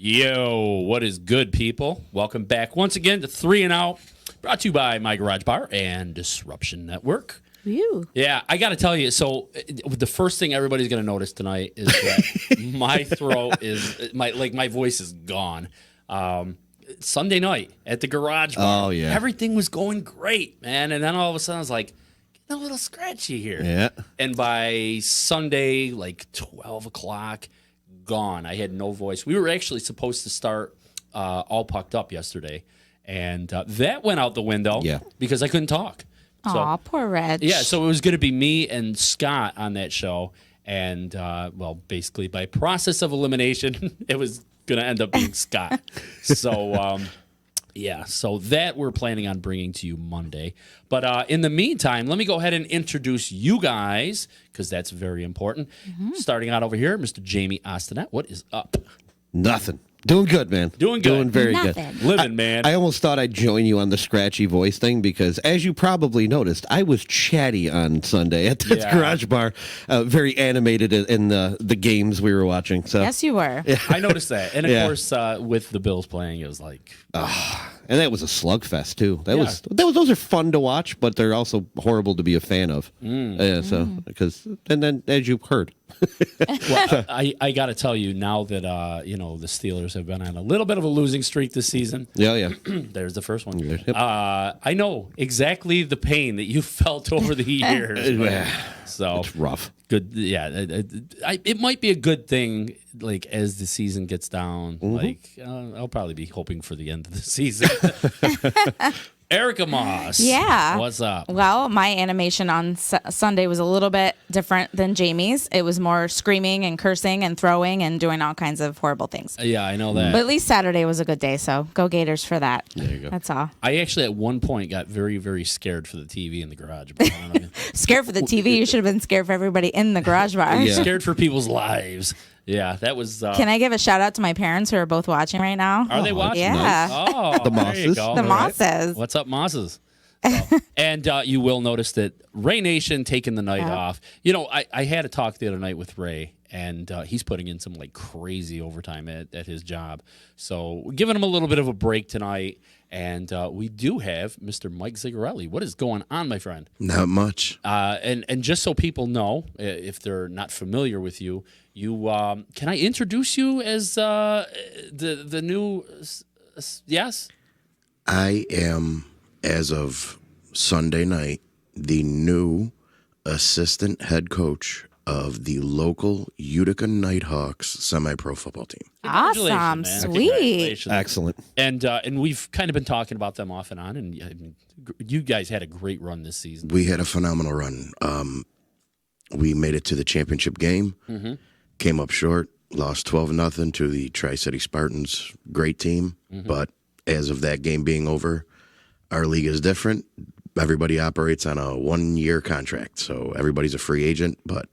Yo, what is good, people? Welcome back once again to 3 and Out, brought to you by My Garage Bar and Disruption Network. You. Yeah, I got to tell you, so the first thing everybody's going to notice tonight is that my throat is, my voice is gone. Sunday night at the Garage Bar. Oh, yeah. Everything was going great, man. And then all of a sudden I was like, getting a little scratchy here. Yeah. And by Sunday, like 12 o'clock, gone. I had no voice. We were actually supposed to start All Pucked Up yesterday, and that went out the window because I couldn't talk. Aw, poor Reg. Yeah, so it was going to be me and Scott on that show, and, basically by process of elimination, it was going to end up being Scott. So, so that we're planning on bringing to you Monday. But in the meantime, let me go ahead and introduce you guys, because that's very important. Mm-hmm. Starting out over here, Mr. Jamie Ostanet. What is up? Nothing. Doing good, man. Doing good. Doing very Nothing. good. Living, man. I almost thought I'd join you on the scratchy voice thing because, as you probably noticed, I was chatty on Sunday at the Garage Bar, very animated in the games we were watching. So Yes, you were. I noticed that. And, of course, with the Bills playing, it was like... and that was a slugfest, too. Those are fun to watch, but they're also horrible to be a fan of. And then, as you heard... Well, I got to tell you, now that, the Steelers have been on a little bit of a losing streak this season. Yeah. There's the first one. Yep. I know exactly the pain that you felt over the years. So it's rough. Good. Yeah. It might be a good thing, like, as the season gets down. Mm-hmm. Like, I'll probably be hoping for the end of the season. Erica Moss. Yeah. What's up? Well, my animation on Sunday was a little bit different than Jamie's. It was more screaming and cursing and throwing and doing all kinds of horrible things. Yeah, I know that. But at least Saturday was a good day, so go Gators for that. There you go. That's all. I actually, at one point, got very, very scared for the TV in the garage. Scared for the TV. You should have been scared for everybody in the Garage Bar. Yeah. Scared for people's lives. Yeah, that was... Can I give a shout out to my parents who are both watching right now? Are they watching? Yeah. Oh, The there you Mosses. go. The All right. Mosses. What's up, Mosses? And you will notice that Ray Nation taking the night off. You know, I had a talk the other night with Ray, and he's putting in some like crazy overtime at his job. So we're giving him a little bit of a break tonight. And we do have Mr. Mike Zigarelli. What is going on, my friend? Not much. And just so people know, if they're not familiar with you, can I introduce you as the new? Yes. I am, as of Sunday night, the new assistant head coach of the local Utica Nighthawks semi-pro football team. Awesome. Man. Sweet. Congratulations. Excellent. And we've kind of been talking about them off and on, and I mean, you guys had a great run this season. We had a phenomenal run. We made it to the championship game, came up short, lost 12-0 to the Tri-City Spartans. Great team, but as of that game being over, our league is different. Everybody operates on a 1-year contract, so everybody's a free agent, but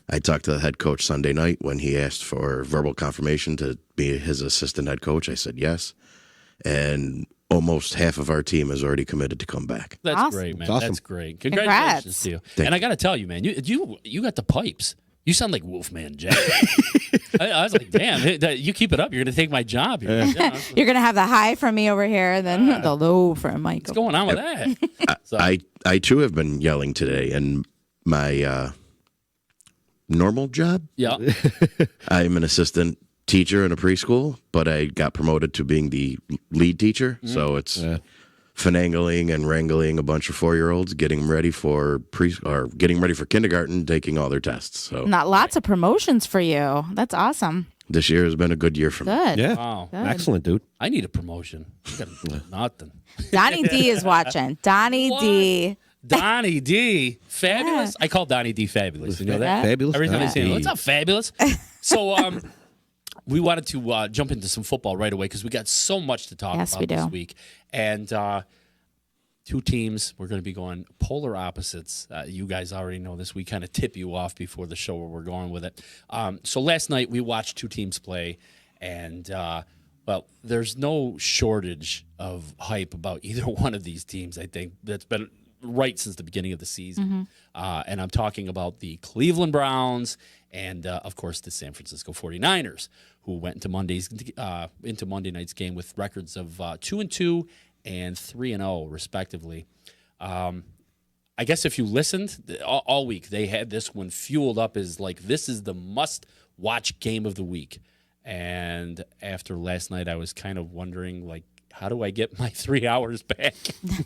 I talked to the head coach Sunday night when he asked for verbal confirmation to be his assistant head coach. I said yes, and almost half of our team is already committed to come back. That's Awesome. great, man. That's awesome. That's great. Congratulations to you. Thank and I got to tell you, man, you got the pipes. You sound like Wolfman Jack. I was like, damn, you keep it up, you're going to take my job here. Yeah. You're going to have the high from me over here, and then the low from Michael. What's going on with that? So, I too have been yelling today, and my normal job, yeah. I'm an assistant teacher in a preschool, but I got promoted to being the lead teacher. So it's finagling and wrangling a bunch of 4-year-olds, getting them ready for getting ready for kindergarten, taking all their tests. So Not lots of promotions for you. That's awesome. this year has been a good year for me. Good. Yeah. Wow. Good. Excellent, dude. I need a promotion. I got nothing. Donnie D is watching. Donnie What? D. Donnie D. Fabulous. I call Donnie D fabulous. You know that? Fabulous. Every time I Donnie say, D. what's up, fabulous? So we wanted to jump into some football right away because we got so much to talk Yes, about we this do. week. And two teams, we're going to be going polar opposites. You guys already know this. We kind of tip you off before the show where we're going with it. So last night we watched two teams play, and well, there's no shortage of hype about either one of these teams. I think that's been right since the beginning of the season. And I'm talking about the Cleveland Browns and of course the San Francisco 49ers, who went into Monday night's game with records of 2-2 and 3-0 respectively. I guess if you listened all week, they had this one fueled up as like, this is the must-watch game of the week. And after last night, I was kind of wondering, like, how do I get my 3 hours back?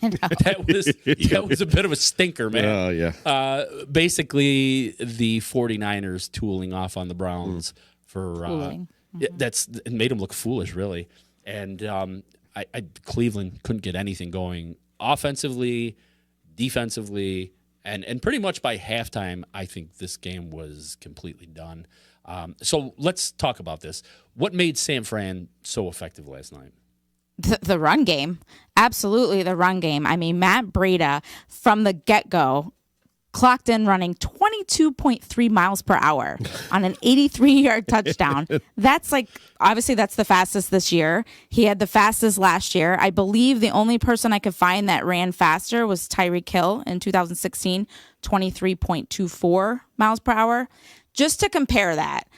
That was a bit of a stinker, man. Oh, yeah. Basically, the 49ers tooling off on the Browns for it made them look foolish, really. And Cleveland couldn't get anything going offensively, defensively, and pretty much by halftime, I think this game was completely done. So let's talk about this. What made San Fran so effective last night? The run game. Absolutely the run game. I mean, Matt Breida, from the get-go, clocked in running 22.3 miles per hour on an 83-yard touchdown. That's obviously that's the fastest this year. He had the fastest last year. I believe the only person I could find that ran faster was Tyreek Hill in 2016, 23.24 miles per hour. Just to compare that,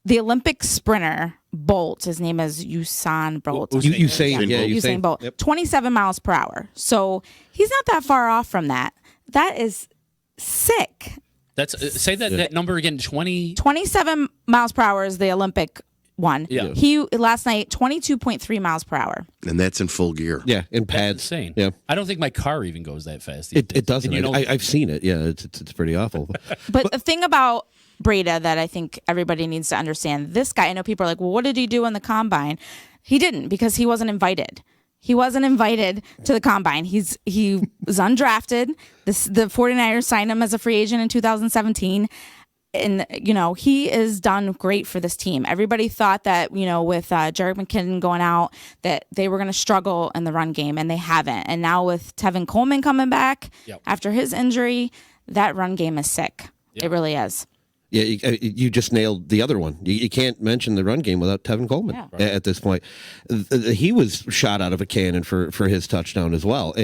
the Olympic sprinter Bolt, his name is Usain Bolt. Usain Bolt, yep. 27 miles per hour. So he's not that far off from that. That is sick. That's say that number again. 27 miles per hour is the Olympic one. Yeah. He last night 22.3 miles per hour. And that's in full gear. Yeah, in pads. That's insane. Yeah. I don't think my car even goes that fast. It doesn't. And I've seen it. Yeah, it's pretty awful. But the thing about Breida that I think everybody needs to understand, this guy, I know people are like, well, what did he do in the combine? He didn't, because he wasn't invited. He wasn't invited to the combine. He was undrafted. The 49ers signed him as a free agent in 2017. And, he is done great for this team. Everybody thought that, with Jerick McKinnon going out, that they were going to struggle in the run game, and they haven't. And now with Tevin Coleman coming back after his injury, that run game is sick. Yep. It really is. Yeah, you just nailed the other one. You can't mention the run game without Tevin Coleman at this point. He was shot out of a cannon for his touchdown as well.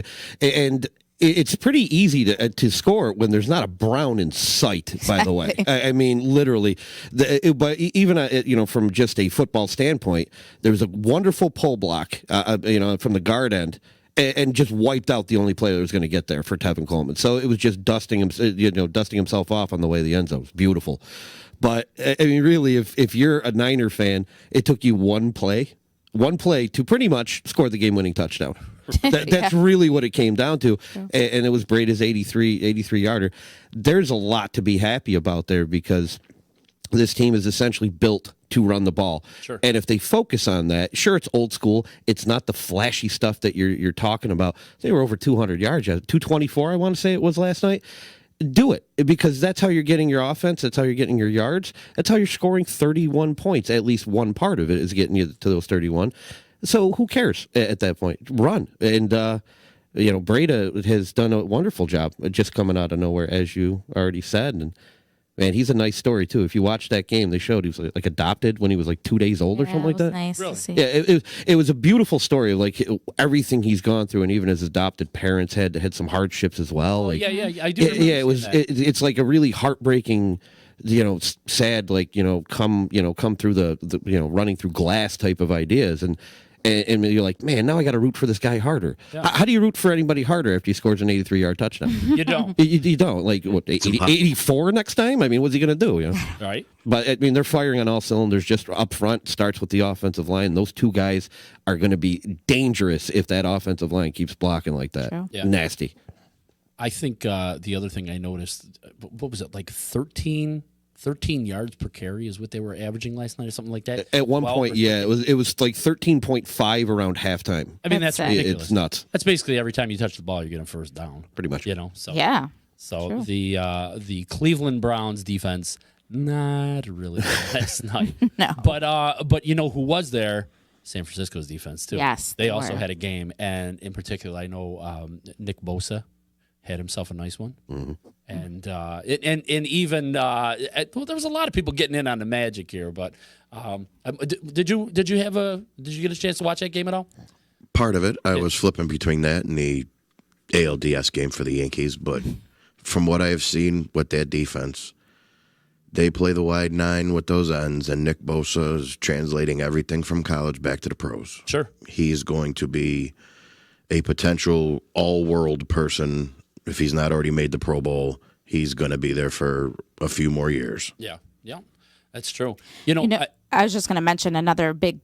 And it's pretty easy to score when there's not a Brown in sight, by the way. I mean, literally. But even, from just a football standpoint, there was a wonderful pull block, from the guard end. And just wiped out the only player that was going to get there for Tevin Coleman. So it was just dusting himself off on the way to the end zone. It was beautiful. But I mean, really, if you're a Niner fan, it took you one play to pretty much score the game-winning touchdown. That's really what it came down to. Yeah. And it was Breida's 83-yarder. There's a lot to be happy about there, because this team is essentially built to run the ball. Sure. And if they focus on that, sure, it's old school. It's not the flashy stuff that you're talking about. They were over 200 yards, 224, I want to say it was last night. Do it, because that's how you're getting your offense. That's how you're getting your yards. That's how you're scoring 31 points. At least one part of it is getting you to those 31. So who cares at that point? Run. And, Breida has done a wonderful job just coming out of nowhere, as you already said. And, man, he's a nice story, too. If you watch that game, they showed he was like adopted when he was like 2 days old or something like that. Nice really? To see. Yeah, it was a beautiful story of like everything he's gone through, and even his adopted parents had some hardships as well. Like, I do. Yeah, it's like a really heartbreaking, sad, come through the running through glass type of ideas. And you're like, man, now I got to root for this guy harder. Yeah. How do you root for anybody harder after he scores an 83-yard touchdown? You don't. You don't. Like, what, 84 next time? I mean, what's he going to do? Right. But, I mean, they're firing on all cylinders just up front. Starts with the offensive line. Those two guys are going to be dangerous if that offensive line keeps blocking like that. True. Yeah. Nasty. I think the other thing I noticed, what was it, like 13 yards per carry is what they were averaging last night or something like that? At one point, yeah. It was like 13.5 around halftime. I mean, that's ridiculous. It's nuts. That's basically every time you touch the ball, you're getting first down. Pretty much. So yeah. So True. the Cleveland Browns defense, not really last night. No. But you know who was there? San Francisco's defense too. Yes, they they also were. had a game, and in particular, I know Nick Bosa had himself a nice one, and even there was a lot of people getting in on the Magic here. But did you get a chance to watch that game at all? Part of it, I was flipping between that and the ALDS game for the Yankees, but from what I have seen with that defense, they play the wide nine with those ends, and Nick Bosa is translating everything from college back to the pros. Sure. He's going to be a potential all-world person. If he's not already made the Pro Bowl, he's going to be there for a few more years. Yeah. Yeah. That's true. I was just going to mention another big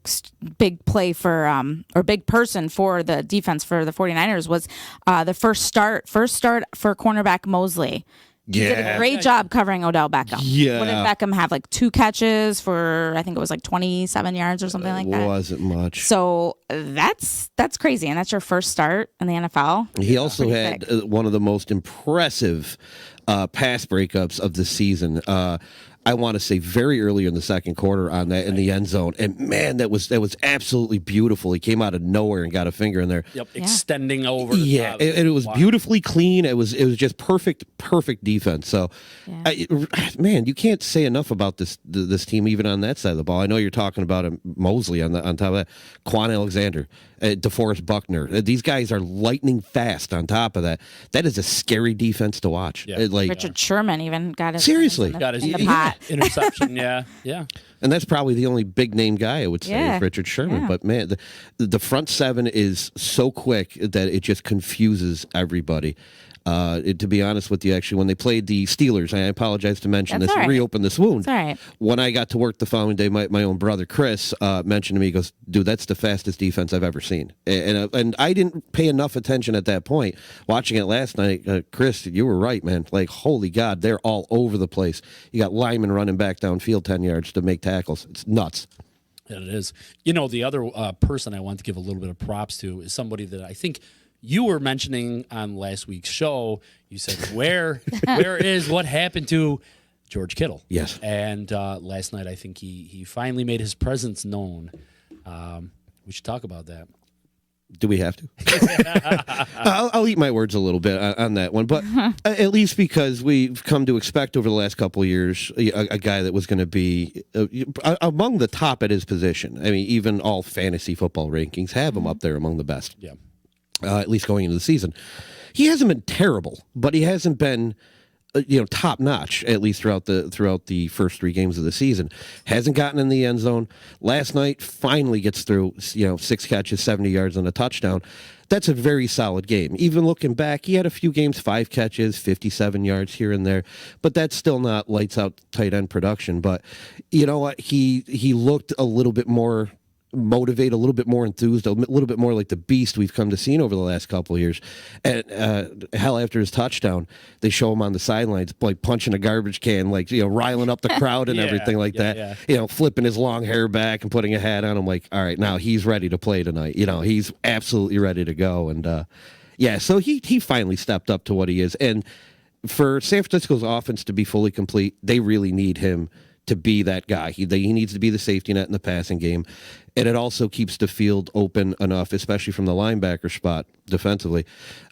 play for or big person for the defense for the 49ers was the first start for cornerback Mosley. He did a great job covering Odell Beckham. Yeah. What did Beckham have? Like 2 catches for, I think it was like 27 yards or something like that. Wasn't much. So that's crazy. And that's your first start in the NFL. He also had one of the most impressive pass breakups of the season. I want to say very early in the second quarter on that in the end zone, and man, that was absolutely beautiful. He came out of nowhere and got a finger in there. Yep, extending over. Yeah, it was beautifully clean. It was just perfect defense. So, man, you can't say enough about this team even on that side of the ball. I know you're talking about Mosley on top of that, Quan Alexander, DeForest Buckner. These guys are lightning fast. On top of that, that is a scary defense to watch. Yeah. Richard Sherman even got his seriously in the pot. Interception. Yeah. And that's probably the only big name guy I would say is Richard Sherman. Yeah. But man, the front seven is so quick that it just confuses everybody. To be honest with you, actually, when they played the Steelers, I apologize to mention That's this, all right. reopen this wound. That's all right. When I got to work the following day, my own brother Chris mentioned to me, he goes, "Dude, that's the fastest defense I've ever seen." And I didn't pay enough attention at that point. Watching it last night, Chris, you were right, man. Like, holy God, they're all over the place. You got linemen running back downfield 10 yards to make tackles. It's nuts. It is. The other person I want to give a little bit of props to is somebody that I think you were mentioning on last week's show. You said, where is what happened to George Kittle? Yes. And last night, I think he finally made his presence known. We should talk about that. Do we have to? I'll eat my words a little bit on that one, but at least because we've come to expect over the last couple of years a guy that was going to be among the top at his position. I mean, even all fantasy football rankings have him up there among the best. Yeah. At least going into the season. He hasn't been terrible, but he hasn't been top notch, at least throughout the first 3 games of the season. Hasn't gotten in the end zone. Last night finally gets through 6 catches, 70 yards and a touchdown. That's a very solid game. Even looking back, he had a few games, 5 catches, 57 yards here and there, but that's still not lights out tight end production. But you know what? He looked a little bit more motivate, a little bit more enthused, a little bit more like the beast we've come to see over the last couple of years. And after his touchdown, they show him on the sidelines like punching a garbage can, like riling up the crowd and everything like that. Yeah. Flipping his long hair back and putting a hat on. I'm like, all right, now he's ready to play tonight. He's absolutely ready to go. And so he finally stepped up to what he is. And for San Francisco's offense to be fully complete, they really need him to be that guy. He needs to be the safety net in the passing game. And it also keeps the field open enough, especially from the linebacker spot defensively.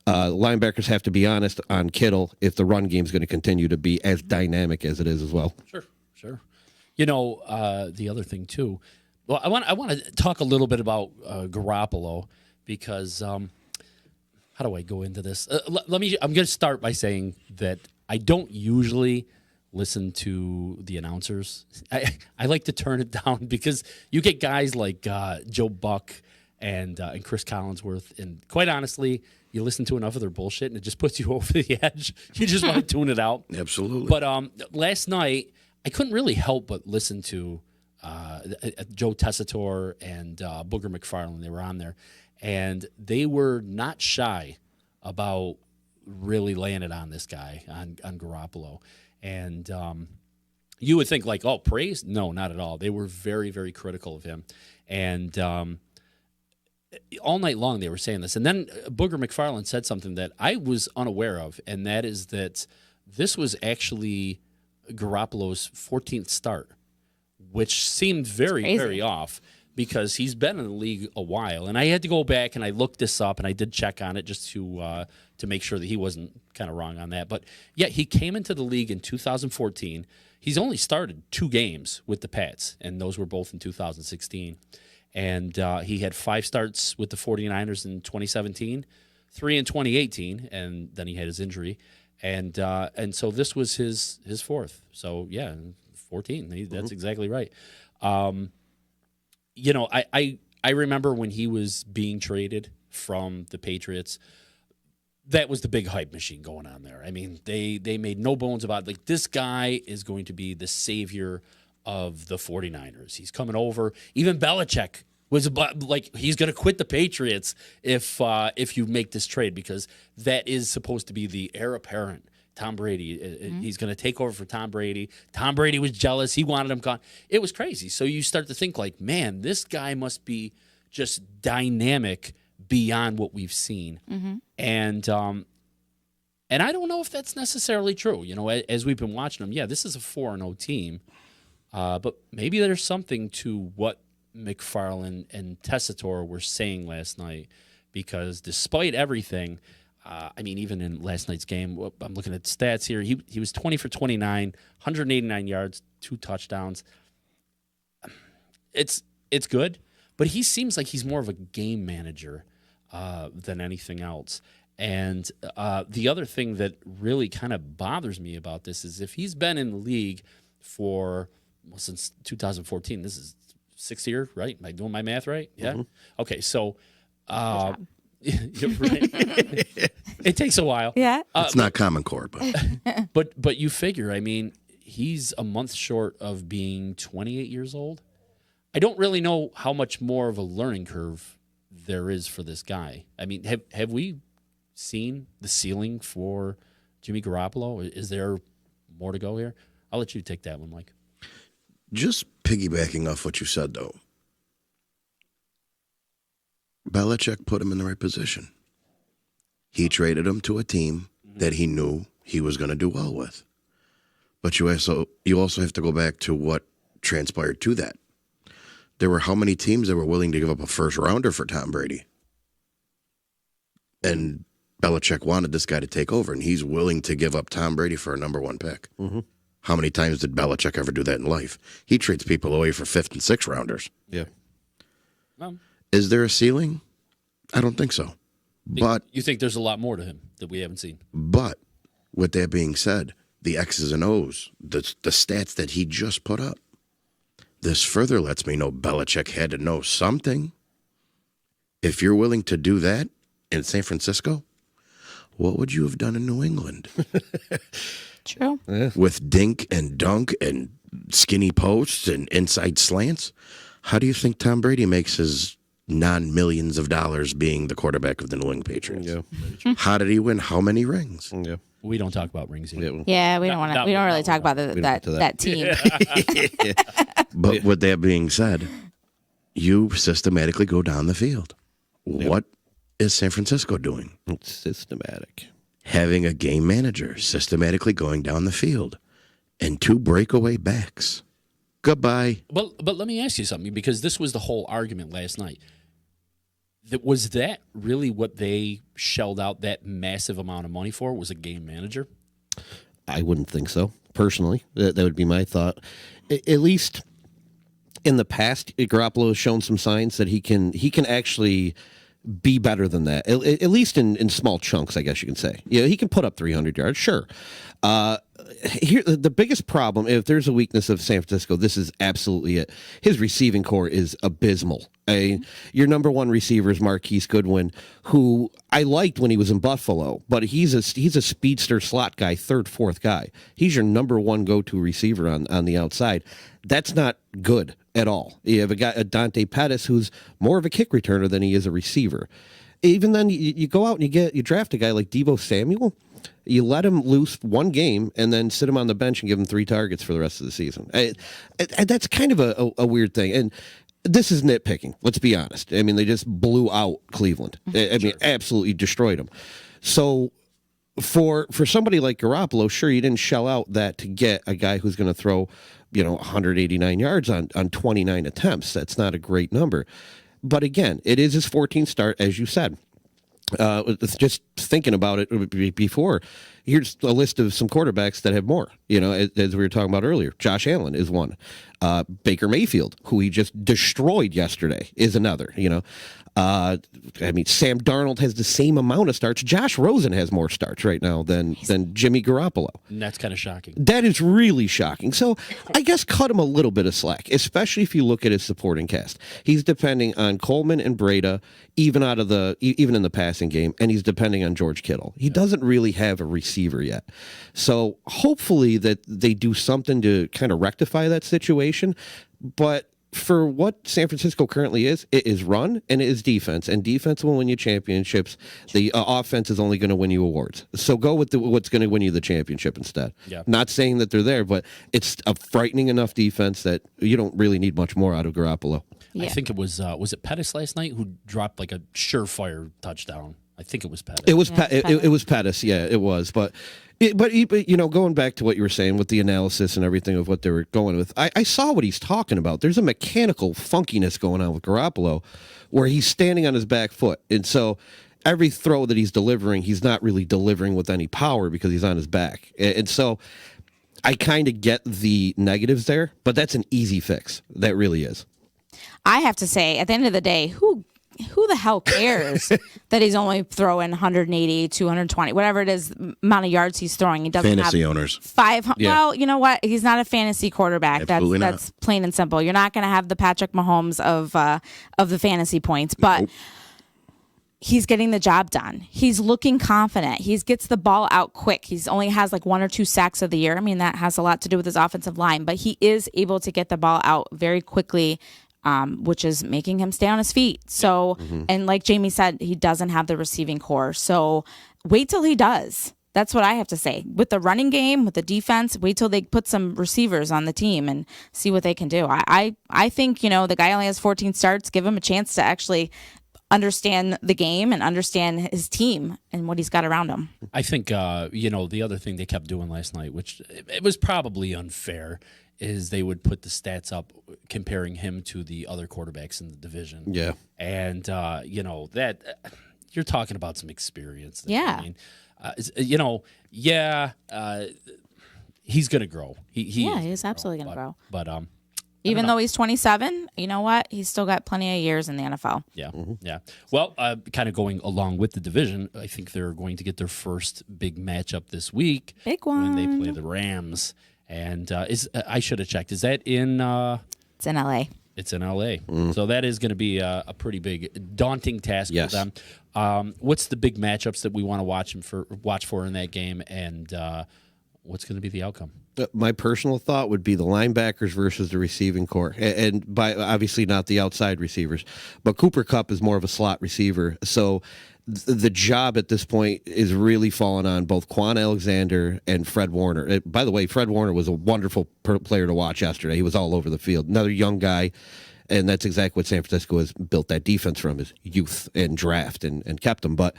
Linebackers have to be honest on Kittle if the run game is going to continue to be as dynamic as it is as well. Sure. The other thing too. Well, I want to talk a little bit about Garoppolo because how do I go into this? I'm going to start by saying that I don't usually listen to the announcers. I like to turn it down because you get guys like Joe Buck and Chris Collinsworth, and quite honestly, you listen to enough of their bullshit and it just puts you over the edge. You just want to tune it out. Absolutely. But last night, I couldn't really help but listen to Joe Tessitore and Booger McFarland. They were on there, and they were not shy about really laying it on this guy, on Garoppolo. And you would think like, oh, praise? No, not at all. They were very, very critical of him. And all night long they were saying this. And then Booger McFarland said something that I was unaware of, and that is that this was actually Garoppolo's 14th start, which seemed very, very off because he's been in the league a while. And I had to go back and I looked this up, and I did check on it just to make sure that he wasn't kind of wrong on that. But, yeah, he came into the league in 2014. He's only started 2 games with the Pats, and those were both in 2016. And he had 5 starts with the 49ers in 2017, 3 in 2018, and then he had his injury. And so this was his 4th. So, yeah, 14. That's exactly right. You know, I remember when he was being traded from the Patriots. That was the big hype machine going on there. I mean, they made no bones about it. Like, this guy is going to be the savior of the 49ers. He's coming over. Even Belichick was about, like, he's going to quit the Patriots if you make this trade, because that is supposed to be the heir apparent. Tom Brady, he's going to take over for Tom Brady. Tom Brady was jealous. He wanted him gone. It was crazy. So you start to think, like, man, this guy must be just dynamic beyond what we've seen. And I don't know if that's necessarily true. You know, as we've been watching them, yeah, this is a 4-0 team. But maybe there's something to what McFarland and Tessitore were saying last night, because despite everything, I mean, even in last night's game, I'm looking at stats here. He was 20 for 29, 189 yards, 2 touchdowns. It's good, but he seems like he's more of a game manager than anything else. And the other thing that really kind of bothers me about this is, if he's been in the league for since 2014, this is 6th year, right? Am I doing my math right? Yeah. Okay, so it takes a while. Yeah. It's not Common Core, but but you figure, I mean, he's a month short of being 28 years old. I don't really know how much more of a learning curve there is for this guy. I mean, have we seen the ceiling for Jimmy Garoppolo? Is there more to go here? I'll let you take that one, Mike. just piggybacking off what you said, though. Belichick put him in the right position. He traded him to a team that he knew he was going to do well with. But you also have to go back to what transpired to that. There were how many teams that were willing to give up a first rounder for Tom Brady? And Belichick wanted this guy to take over, and he's willing to give up Tom Brady for a number one pick. Mm-hmm. How many times did Belichick ever do that in life? He trades people away for 5th and 6th rounders. Yeah. Is there a ceiling? I don't think so. But you think there's a lot more to him that we haven't seen? But with that being said, the X's and O's, the stats that he just put up, this further lets me know Belichick had to know something. If you're willing to do that in San Francisco, what would you have done in New England? True. Yeah. With dink and dunk and skinny posts and inside slants? How do you think Tom Brady makes his non-millions of dollars being the quarterback of the New England Patriots? Yeah. How did he win how many rings? Yeah. We don't talk about rings here. Yeah, we don't want to. We don't really talk about that team. But with that being said, you systematically go down the field. What is San Francisco doing? It's systematic. Having a game manager systematically going down the field and 2 breakaway backs. Goodbye. But let me ask you something, because this was the whole argument last night. Was that really what they shelled out that massive amount of money for? Was a game manager? I wouldn't think so, personally. That would be my thought. At least in the past, Garoppolo has shown some signs that he can actually be better than that. At least in small chunks, I guess you can say. Yeah, he can put up 300 yards, sure. Here, the biggest problem, if there's a weakness of San Francisco, this is absolutely it. His receiving core is abysmal. Your number one receiver is Marquise Goodwin, who I liked when he was in Buffalo, but he's a speedster slot guy, 3rd, 4th guy. He's your number one go-to receiver on the outside. That's not good at all. You have a guy, Dante Pettis, who's more of a kick returner than he is a receiver. Even then, you go out and you draft a guy like Deebo Samuel. You let him loose one game and then sit him on the bench and give him 3 targets for the rest of the season. That's kind of a weird thing. And this is nitpicking. Let's be honest. I mean, they just blew out Cleveland. I mean, absolutely destroyed them. So for somebody like Garoppolo, sure, you didn't shell out that to get a guy who's going to throw, 189 yards on 29 attempts. That's not a great number. But again, it is his 14th start, as you said. Just thinking about it before, here's a list of some quarterbacks that have more, as we were talking about earlier. Josh Allen is one. Baker Mayfield, who he just destroyed yesterday, is another. I mean, Sam Darnold has the same amount of starts. Josh Rosen has more starts right now than Jimmy Garoppolo. And that's kind of shocking. That is really shocking. So I guess cut him a little bit of slack, especially if you look at his supporting cast. He's depending on Coleman and Breda, even in the passing game, and he's depending on George Kittle. He doesn't really have a receiver yet. So hopefully that they do something to kind of rectify that situation. But for what San Francisco currently is, it is run and it is defense, and defense will win you championships. The offense is only going to win you awards. So go with what's going to win you the championship instead. Yeah. Not saying that they're there, but it's a frightening enough defense that you don't really need much more out of Garoppolo. I think it was it Pettis last night who dropped like a surefire touchdown. I think it was Pettis. It was it was Pettis, yeah, it was. But going back to what you were saying with the analysis and everything of what they were going with, I saw what he's talking about. There's a mechanical funkiness going on with Garoppolo, where he's standing on his back foot, and so every throw that he's delivering, he's not really delivering with any power because he's on his back, and so I kind of get the negatives there, but that's an easy fix. That really is. I have to say, at the end of the day, who the hell cares that he's only throwing 180, 220, whatever it is, amount of yards he's throwing? He doesn't Fantasy have owners. 500. Yeah. Well, you know what? He's not a fantasy quarterback. Absolutely not. That's plain and simple. You're not going to have the Patrick Mahomes of the fantasy points, but he's getting the job done. He's looking confident. He gets the ball out quick. He's only has like 1 or 2 sacks of the year. I mean, that has a lot to do with his offensive line, but he is able to get the ball out very quickly, which is making him stay on his feet. So, and like Jamie said, he doesn't have the receiving core. So wait till he does. That's what I have to say. With the running game, with the defense, wait till they put some receivers on the team and see what they can do. I think, the guy only has 14 starts. Give him a chance to actually understand the game and understand his team and what he's got around him. I think, the other thing they kept doing last night, which it was probably unfair, is they would put the stats up comparing him to the other quarterbacks in the division. Yeah. And, that you're talking about some experience. Yeah. I mean, he's going to grow. He's absolutely going to grow. But even though he's 27, you know what? He's still got plenty of years in the NFL. Yeah, yeah. Well, kind of going along with the division, I think they're going to get their first big matchup this week. Big one. When they play the Rams. And I should have checked. Is that in? It's in LA. It's in LA. So that is going to be a pretty big, daunting task for them. What's the big matchups that we want to watch for in that game, and what's going to be the outcome? My personal thought would be the linebackers versus the receiving core, and by obviously not the outside receivers, but Cooper Kupp is more of a slot receiver, so the job at this point is really falling on both Quan Alexander and Fred Warner. By the way, Fred Warner was a wonderful player to watch yesterday. He was all over the field. Another young guy, and that's exactly what San Francisco has built that defense from, is youth and draft and kept them. But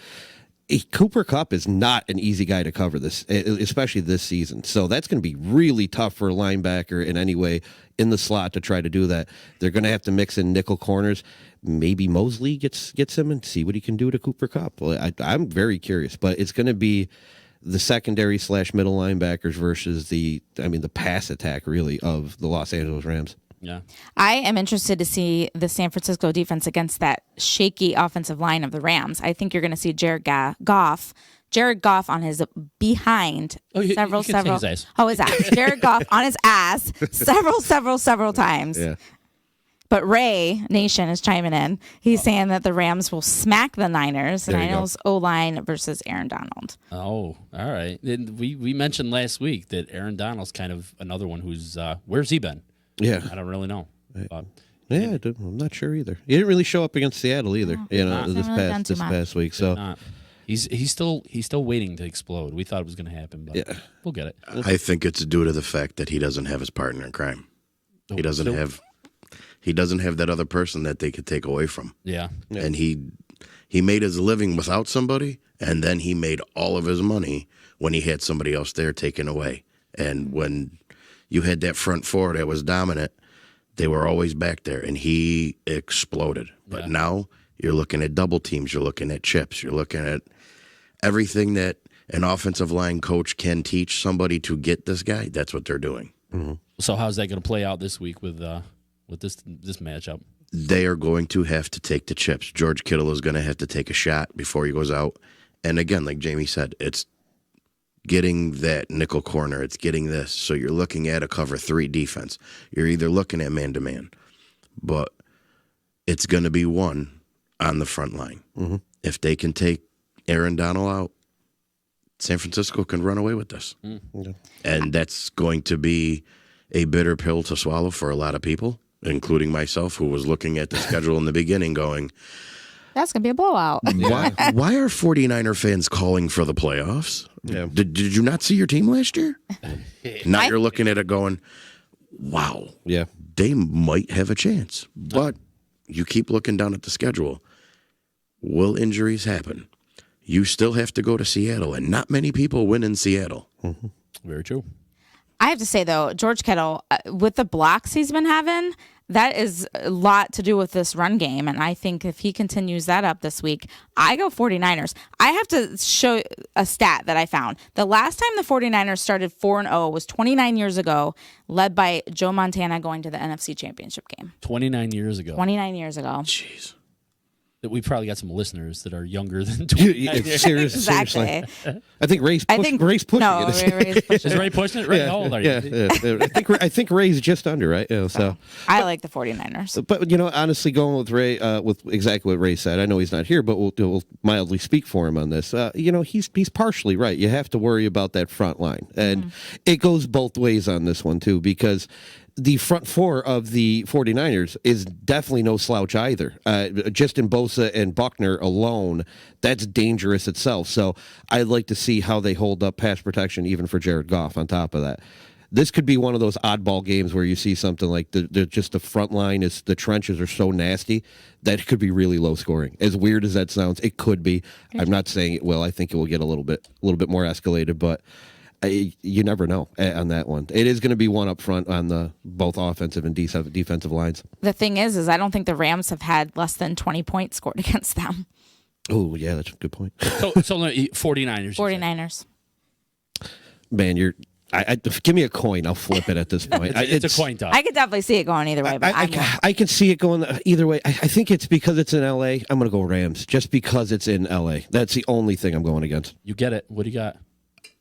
Cooper Kupp is not an easy guy to cover this, especially this season. So that's going to be really tough for a linebacker in any way in the slot to try to do that. They're going to have to mix in nickel corners. Maybe Mosley gets him and see what he can do to Cooper Kupp. I'm very curious, but it's going to be the secondary / middle linebackers versus the pass attack really of the Los Angeles Rams. Yeah. I am interested to see the San Francisco defense against that shaky offensive line of the Rams. I think you're going to see Jared Goff on his behind his ass. His ass. Jared Goff on his ass several times. Yeah. But Ray Nation is chiming in. He's saying that the Rams will smack the Niners. The Niners O-line versus Aaron Donald. Oh, all right. And we mentioned last week that Aaron Donald's kind of another one who's where's he been? Yeah. I don't really know. I'm not sure either. He didn't really show up against Seattle either. This past week. So he's still waiting to explode. We thought it was going to happen, but we'll get it. I think it's due to the fact that he doesn't have his partner in crime. He doesn't have that other person that they could take away from. Yeah. And he made his living without somebody, and then he made all of his money when he had somebody else there taken away. And when you had that front four that was dominant, they were always back there, and he exploded. But now you're looking at double teams, you're looking at chips, you're looking at everything that an offensive line coach can teach somebody to get this guy. That's what they're doing. So how's that going to play out this week with this matchup? They are going to have to take the chips. George Kittle is going to have to take a shot before he goes out. And again, like Jamie said, it's getting that nickel corner. It's getting this. So you're looking at a cover 3 defense. You're either looking at man-to-man, but it's going to be one on the front line. If they can take Aaron Donald out, San Francisco can run away with this. And that's going to be a bitter pill to swallow for a lot of people, including myself, who was looking at the schedule in the beginning going, That's going to be a blowout. why are 49er fans calling for the playoffs? Yeah. Did you not see your team last year? Now you're looking at it going, wow, Yeah. they might have a chance. But you keep looking down at the schedule. Will injuries happen? You still have to go to Seattle, and not many people win in Seattle. Very true. I have to say, though, George Kittle, with the blocks he's been having, that is a lot to do with this run game. And I think if he continues that up this week, I go 49ers. I have to show a stat that I found. The last time the 49ers started 4-0 was 29 years ago, led by Joe Montana going to the NFC Championship game. 29 years ago. 29 years ago. Jeez. We probably got some listeners that are younger than 29 years. Exactly. Seriously. I think Ray's pushing it. Ray's pushing Is it. Ray pushing it? Ray, how old are you? Yeah. I think Ray's just under, right? Yeah, so. I like the 49ers. But honestly, going with Ray, with exactly what Ray said, I know he's not here, but we'll mildly speak for him on this. He's partially right. You have to worry about that front line, and it goes both ways on this one too, because the front four of the 49ers is definitely no slouch either. Just in Bosa and Buckner alone, that's dangerous itself. So I'd like to see how they hold up pass protection, even for Jared Goff on top of that. This could be one of those oddball games where you see something like the front line is, the trenches are so nasty that it could be really low scoring. As weird as that sounds, it could be. I'm not saying it will. I think it will get a little bit more escalated, but you never know on that one. It is going to be one up front on the both offensive and defensive lines. The thing is I don't think the Rams have had less than 20 points scored against them. Oh, yeah, that's a good point. So 49ers. 49ers. Man, give me a coin. I'll flip it at this point. It's a coin toss. I could definitely see it going either way, but I can see it going either way. I think it's because it's in L.A. I'm going to go Rams, just because it's in L.A. That's the only thing I'm going against. You get it. What do you got?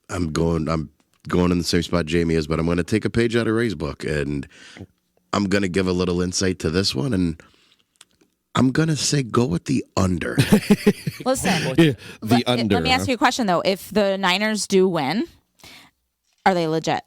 I'm going in the same spot Jamie is, but I'm going to take a page out of Ray's book, and I'm going to give a little insight to this one, and I'm going to say go with the under. listen, The under. Let me ask you a question, though. If the Niners do win, are they legit?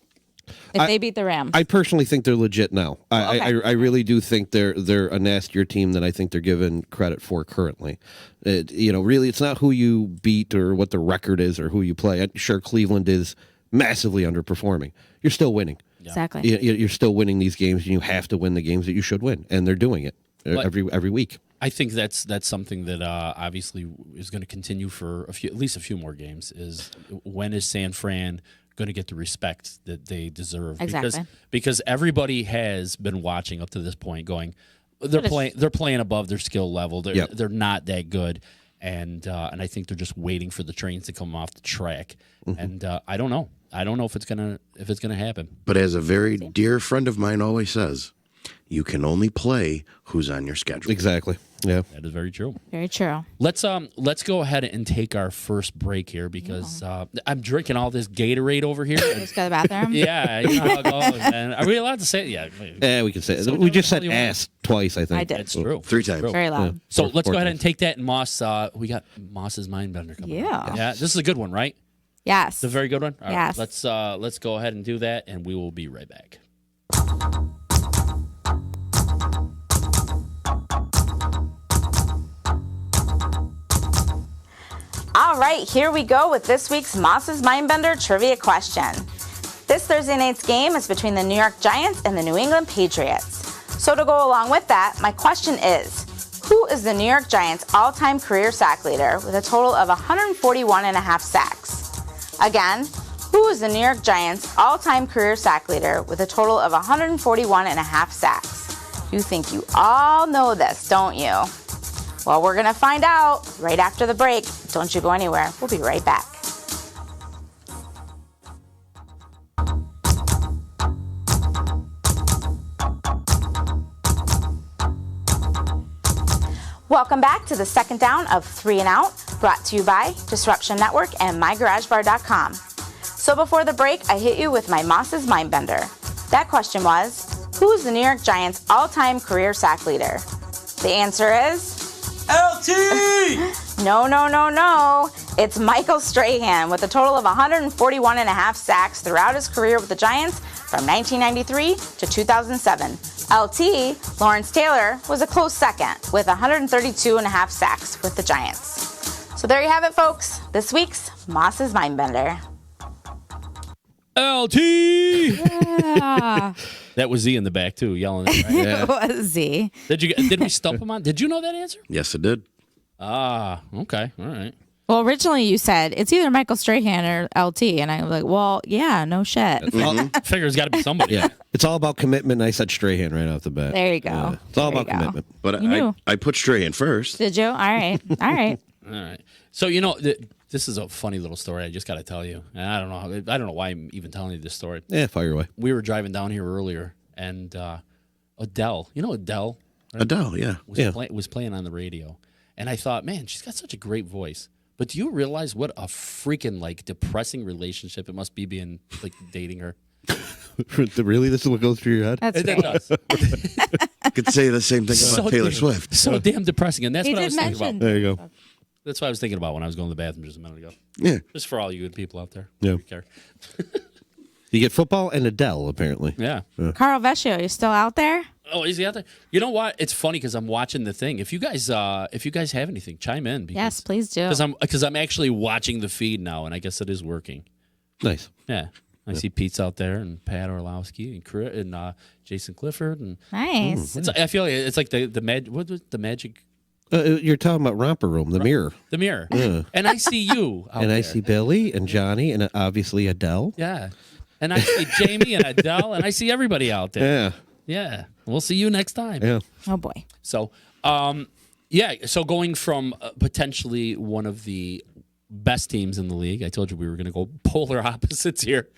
If they beat the Rams? I personally think they're legit now. Okay. I really do think they're a nastier team than I think they're given credit for currently. Really, it's not who you beat or what the record is or who you play. I'm sure Cleveland is massively underperforming. You're still winning. Exactly. You're still winning these games, and you have to win the games that you should win, and they're doing it every week. I think that's something that obviously is going to continue for at least a few more games. Is when is San Fran going to get the respect that they deserve? Exactly. Because everybody has been watching up to this point, going, they're playing above their skill level. They're not that good, and I think they're just waiting for the trains to come off the track. And I don't know. I don't know if it's gonna happen. But as a very dear friend of mine always says, you can only play who's on your schedule. Exactly. Yeah. That is very true. Very true. Let's go ahead and take our first break here because I'm drinking all this Gatorade over here. Just go to the bathroom? Yeah, you know how it goes, man. Are we allowed to say it? Yeah, we can say it. We just said ass twice, I think. I did. It's true. 3 times. Very loud. So let's go ahead and take that. And Moss, we got Moss's Mindbender coming up. Yeah. Yeah, this is a good one, right? Yes. It's a very good one. All Yes. right, let's go ahead and do that, and we will be right back. All right, here we go with this week's Moss's Mindbender trivia question. This Thursday night's game is between the New York Giants and the New England Patriots. So to go along with that, my question is, who is the New York Giants' all-time career sack leader with a total of 141.5 sacks? Again, who is the New York Giants' all-time career sack leader with a total of 141.5 sacks? You think you all know this, don't you? Well, we're going to find out right after the break. Don't you go anywhere. We'll be right back. Welcome back to the second down of 3 and Out, brought to you by Disruption Network and MyGarageBar.com. So before the break, I hit you with my Moss's Mindbender. That question was, who is the New York Giants' all-time career sack leader? The answer is... LT! No. It's Michael Strahan with a total of 141.5 sacks throughout his career with the Giants from 1993 to 2007. LT, Lawrence Taylor, was a close second with 132.5 sacks with the Giants. So there you have it, folks. This week's Moss's Mindbender. LT! Yeah. That was Z in the back, too, yelling at me. It was Z. Did we stump him on? Did you know that answer? Yes, it did. Ah, okay. All right. Well, originally you said it's either Michael Strahan or LT, and I was like, well, yeah, no shit. Figure it's got to be somebody. Yeah, it's all about commitment. And I said Strahan right off the bat. There you go. Yeah. It's all There about you go. commitment. But You knew. I put Strahan first. Did you? All right. All right. All right. So this is a funny little story. I just got to tell you. And I don't know why I'm even telling you this story. Yeah, fire away. We were driving down here earlier, and Adele. You know Adele? Right? Adele, yeah. Was playing on the radio, and I thought, man, she's got such a great voice. But do you realize what a freaking depressing relationship it must be being dating her? Really, this is what goes through your head? That's It great. does. I could say the same thing about Taylor damn- Swift. So damn depressing, and that's He what I did was thinking mention. about. There you go. That's what I was thinking about when I was going to the bathroom just a minute ago. Yeah. Just for all you good people out there. Yeah. Who care. You get football and Adele, apparently. Yeah. Carl Vecchio, you still out there? Oh, is he out there? You know what? It's funny because I'm watching the thing. If you guys have anything, chime in. Yes, please do. Because I'm actually watching the feed now, and I guess it is working. Nice. Yeah. I see Pete's out there, and Pat Orlowski, and Jason Clifford, and Nice. I feel like it's like what was the magic, You're talking about Romper Room, the mirror. the mirror, and I see you, out And I there. see Billy and Johnny and obviously Adele. Yeah, and I see Jamie and Adele, and I see everybody out there. Yeah. Yeah, we'll see you next time. Yeah. Oh, boy. So, so going from potentially one of the best teams in the league, I told you we were going to go polar opposites here,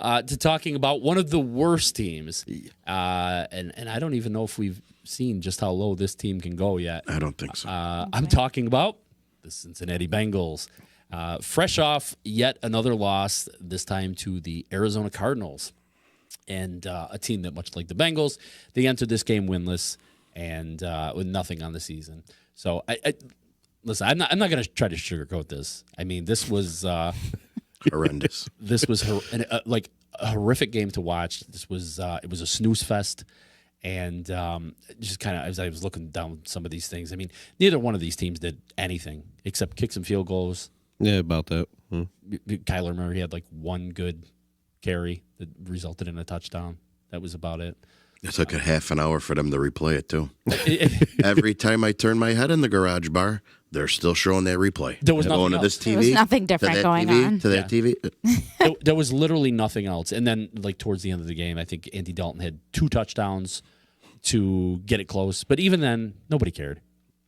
to talking about one of the worst teams. And I don't even know if we've seen just how low this team can go yet. I don't think so. I'm talking about the Cincinnati Bengals. Fresh off yet another loss, this time to the Arizona Cardinals. And a team that, much like the Bengals, they entered this game winless and with nothing on the season. So, listen, I'm not going to try to sugarcoat this. I mean, this was Horrendous. this was like a horrific game to watch. This was it was a snooze fest, and just kind of as I was looking down some of these things, I mean, neither one of these teams did anything except kick some field goals. Yeah, about that. Kyler Murray had like one good carry that resulted in a touchdown. That was about it. It took a half an hour for them to replay it, too. Every time I turn my head in the garage bar, they're still showing that replay. There was Going nothing to this TV. There was nothing to different that going TV, on. To that TV. There was literally nothing else. And then, like, towards the end of the game, I think Andy Dalton had 2 touchdowns to get it close. But even then, nobody cared.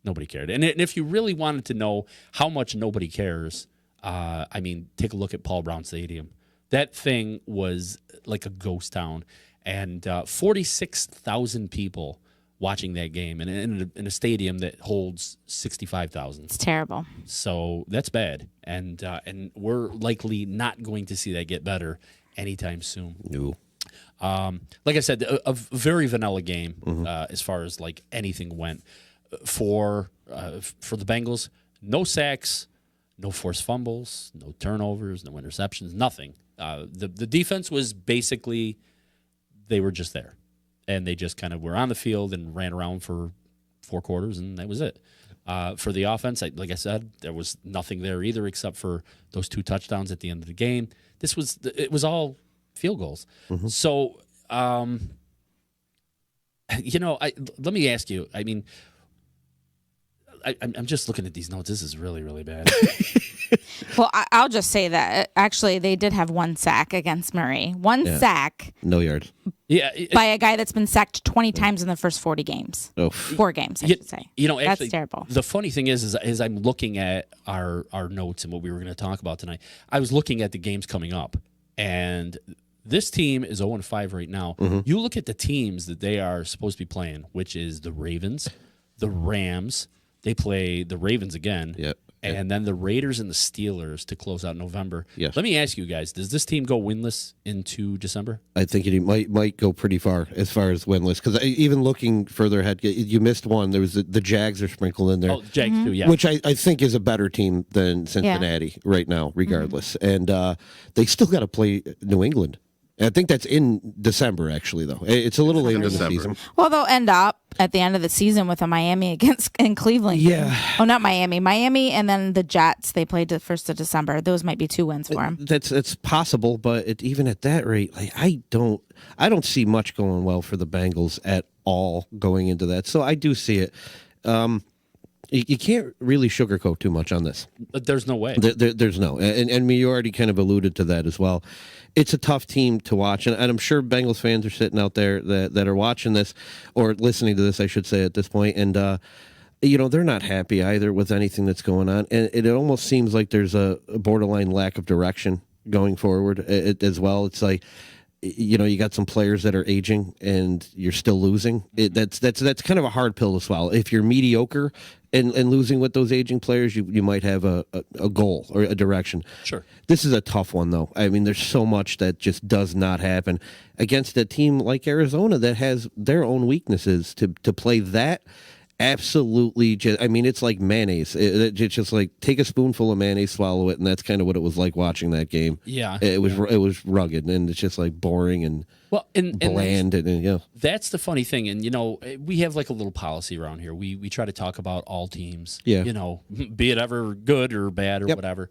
Nobody cared. And if you really wanted to know how much nobody cares, I mean, take a look at Paul Brown Stadium. That thing was like a ghost town. And 46,000 people watching that game in a stadium that holds 65,000. It's terrible. So that's bad, and we're likely not going to see that get better anytime soon. No. Like I said, a very vanilla game as far as like anything went for the Bengals. No sacks, no forced fumbles, no turnovers, no interceptions, nothing. The defense was basically, they were just there, and they just kind of were on the field and ran around for 4 quarters, and that was it. For the offense, like I said, there was nothing there either except for those 2 touchdowns at the end of the game. It was all field goals. So, let me ask you. I mean, I'm just looking at these notes. This is really, really bad. Well, I'll just say that actually they did have 1 sack against Murray. One sack No yards. Yeah, by a guy that's been sacked 20 times in the first 40 games. Oh. 4 games, I should say. Actually, that's terrible. The funny thing is I'm looking at our notes and what we were going to talk about tonight. I was looking at the games coming up, and this team is 0-5 right now. You look at the teams that they are supposed to be playing, which is the Ravens, the Rams, They play the Ravens again. Yep. And then the Raiders and the Steelers to close out November. Yes. Let me ask you guys, does this team go winless into December? I think it might go pretty far as winless, because even looking further ahead, you missed one. There was the Jags are sprinkled in there. Oh, Jags too, yeah. Which I think is a better team than Cincinnati right now, regardless. And they still got to play New England. I think that's in December, actually, though. It's a little later in the December. season. Well, they'll end up at the end of the season with a Miami in Cleveland. Yeah. Oh, not Miami. Miami and then the Jets. They played the 1st of December. Those might be 2 wins for them. That's possible, but even at that rate, like, I don't see much going well for the Bengals at all going into that. So I do see it. You can't really sugarcoat too much on this. But there's no way. There's no, and you already kind of alluded to that as well. It's a tough team to watch, and I'm sure Bengals fans are sitting out there that are watching this or listening to this, I should say, at this point, and they're not happy either with anything that's going on, and it almost seems like there's a borderline lack of direction going forward as well. It's like, you got some players that are aging and you're still losing. That's kind of a hard pill to swallow. If you're mediocre and losing with those aging players, you might have a goal or a direction. Sure. This is a tough one, though. I mean, there's so much that just does not happen against a team like Arizona that has their own weaknesses. To play that, absolutely, it's like mayonnaise. It's just like take a spoonful of mayonnaise, swallow it, and that's kind of what it was like watching that game. Yeah. It was rugged, and it's just like boring and bland, and that's the funny thing. And, we have like a little policy around here. We try to talk about all teams, Yeah. Be it ever good or bad or Yep. whatever.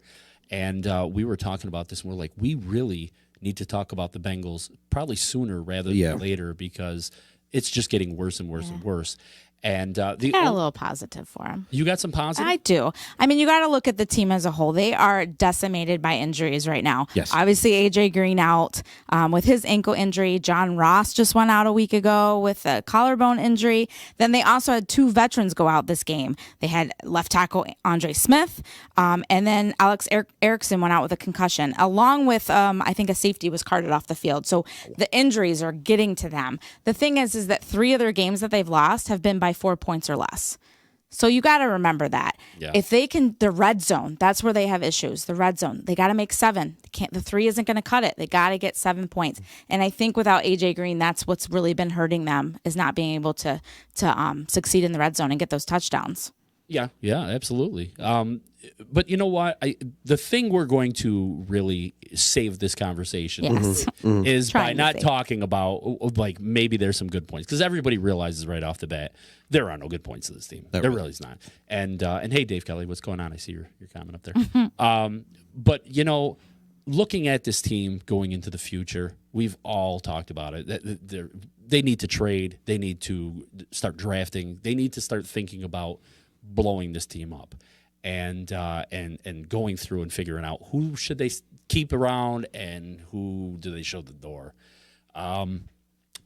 And we were talking about this, and we're like, we really need to talk about the Bengals probably sooner rather than later, because it's just getting worse and worse and worse. And Got a little positive for them. you got some positive? I do. I mean, you got to look at the team as a whole. They are decimated by injuries right now. Yes. Obviously, AJ Green out with his ankle injury. John Ross just went out a week ago with a collarbone injury. Then they also had 2 veterans go out this game. They had left tackle Andre Smith, and then Alex Erickson went out with a concussion, along with I think a safety was carted off the field. So the injuries are getting to them. The thing is that 3 of their games that they've lost have been by 4 points or less. So you got to remember that. Yeah. If they can, the red zone, that's where they have issues. The red zone, they got to make 7. The 3 isn't going to cut it. They got to get 7 points. And I think without AJ Green, that's what's really been hurting them, is not being able to succeed in the red zone and get those touchdowns. Yeah, absolutely. But you know what? The thing we're going to really save this conversation Yes. is by Trying to not save. talking about, like, maybe there's some good points, because everybody realizes right off the bat there are no good points to this team. There really is not. And hey, Dave Kelly, what's going on? I see your comment up there. But looking at this team going into the future, we've all talked about it. They need to trade. They need to start drafting. They need to start thinking about blowing this team up, and going through and figuring out who should they keep around and who do they show the door.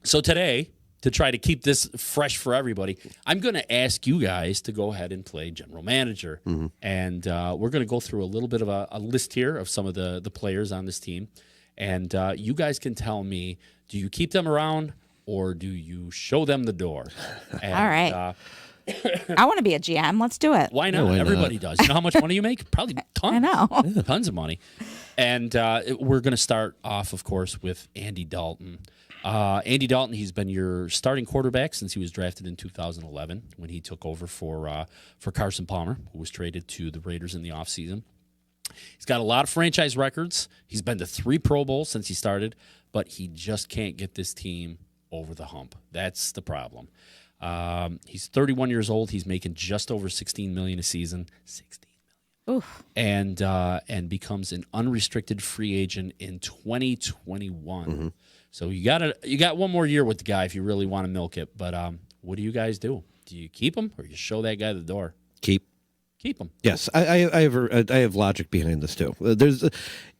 So today, to try to keep this fresh for everybody, I'm going to ask you guys to go ahead and play general manager, and we're going to go through a little bit of a list here of some of the players on this team, and you guys can tell me, do you keep them around or do you show them the door? And, All right. I want to be a GM. Let's do it. why not? why not? Everybody does. You know how much money you make? Probably tons. I know. Tons of money. And we're going to start off, of course, with Andy Dalton. Andy Dalton, he's been your starting quarterback since he was drafted in 2011 when he took over for Carson Palmer, who was traded to the Raiders in the offseason. He's got a lot of franchise records. He's been to 3 Pro Bowls since he started, but he just can't get this team over the hump. That's the problem. He's 31 years old. He's making just over $16 million a season. $16 million. Oof. And becomes an unrestricted free agent in 2021. So you got one more year with the guy if you really want to milk it. But what do you guys do? Do you keep him or you show that guy the door? Keep him. Yes, I have logic behind this too.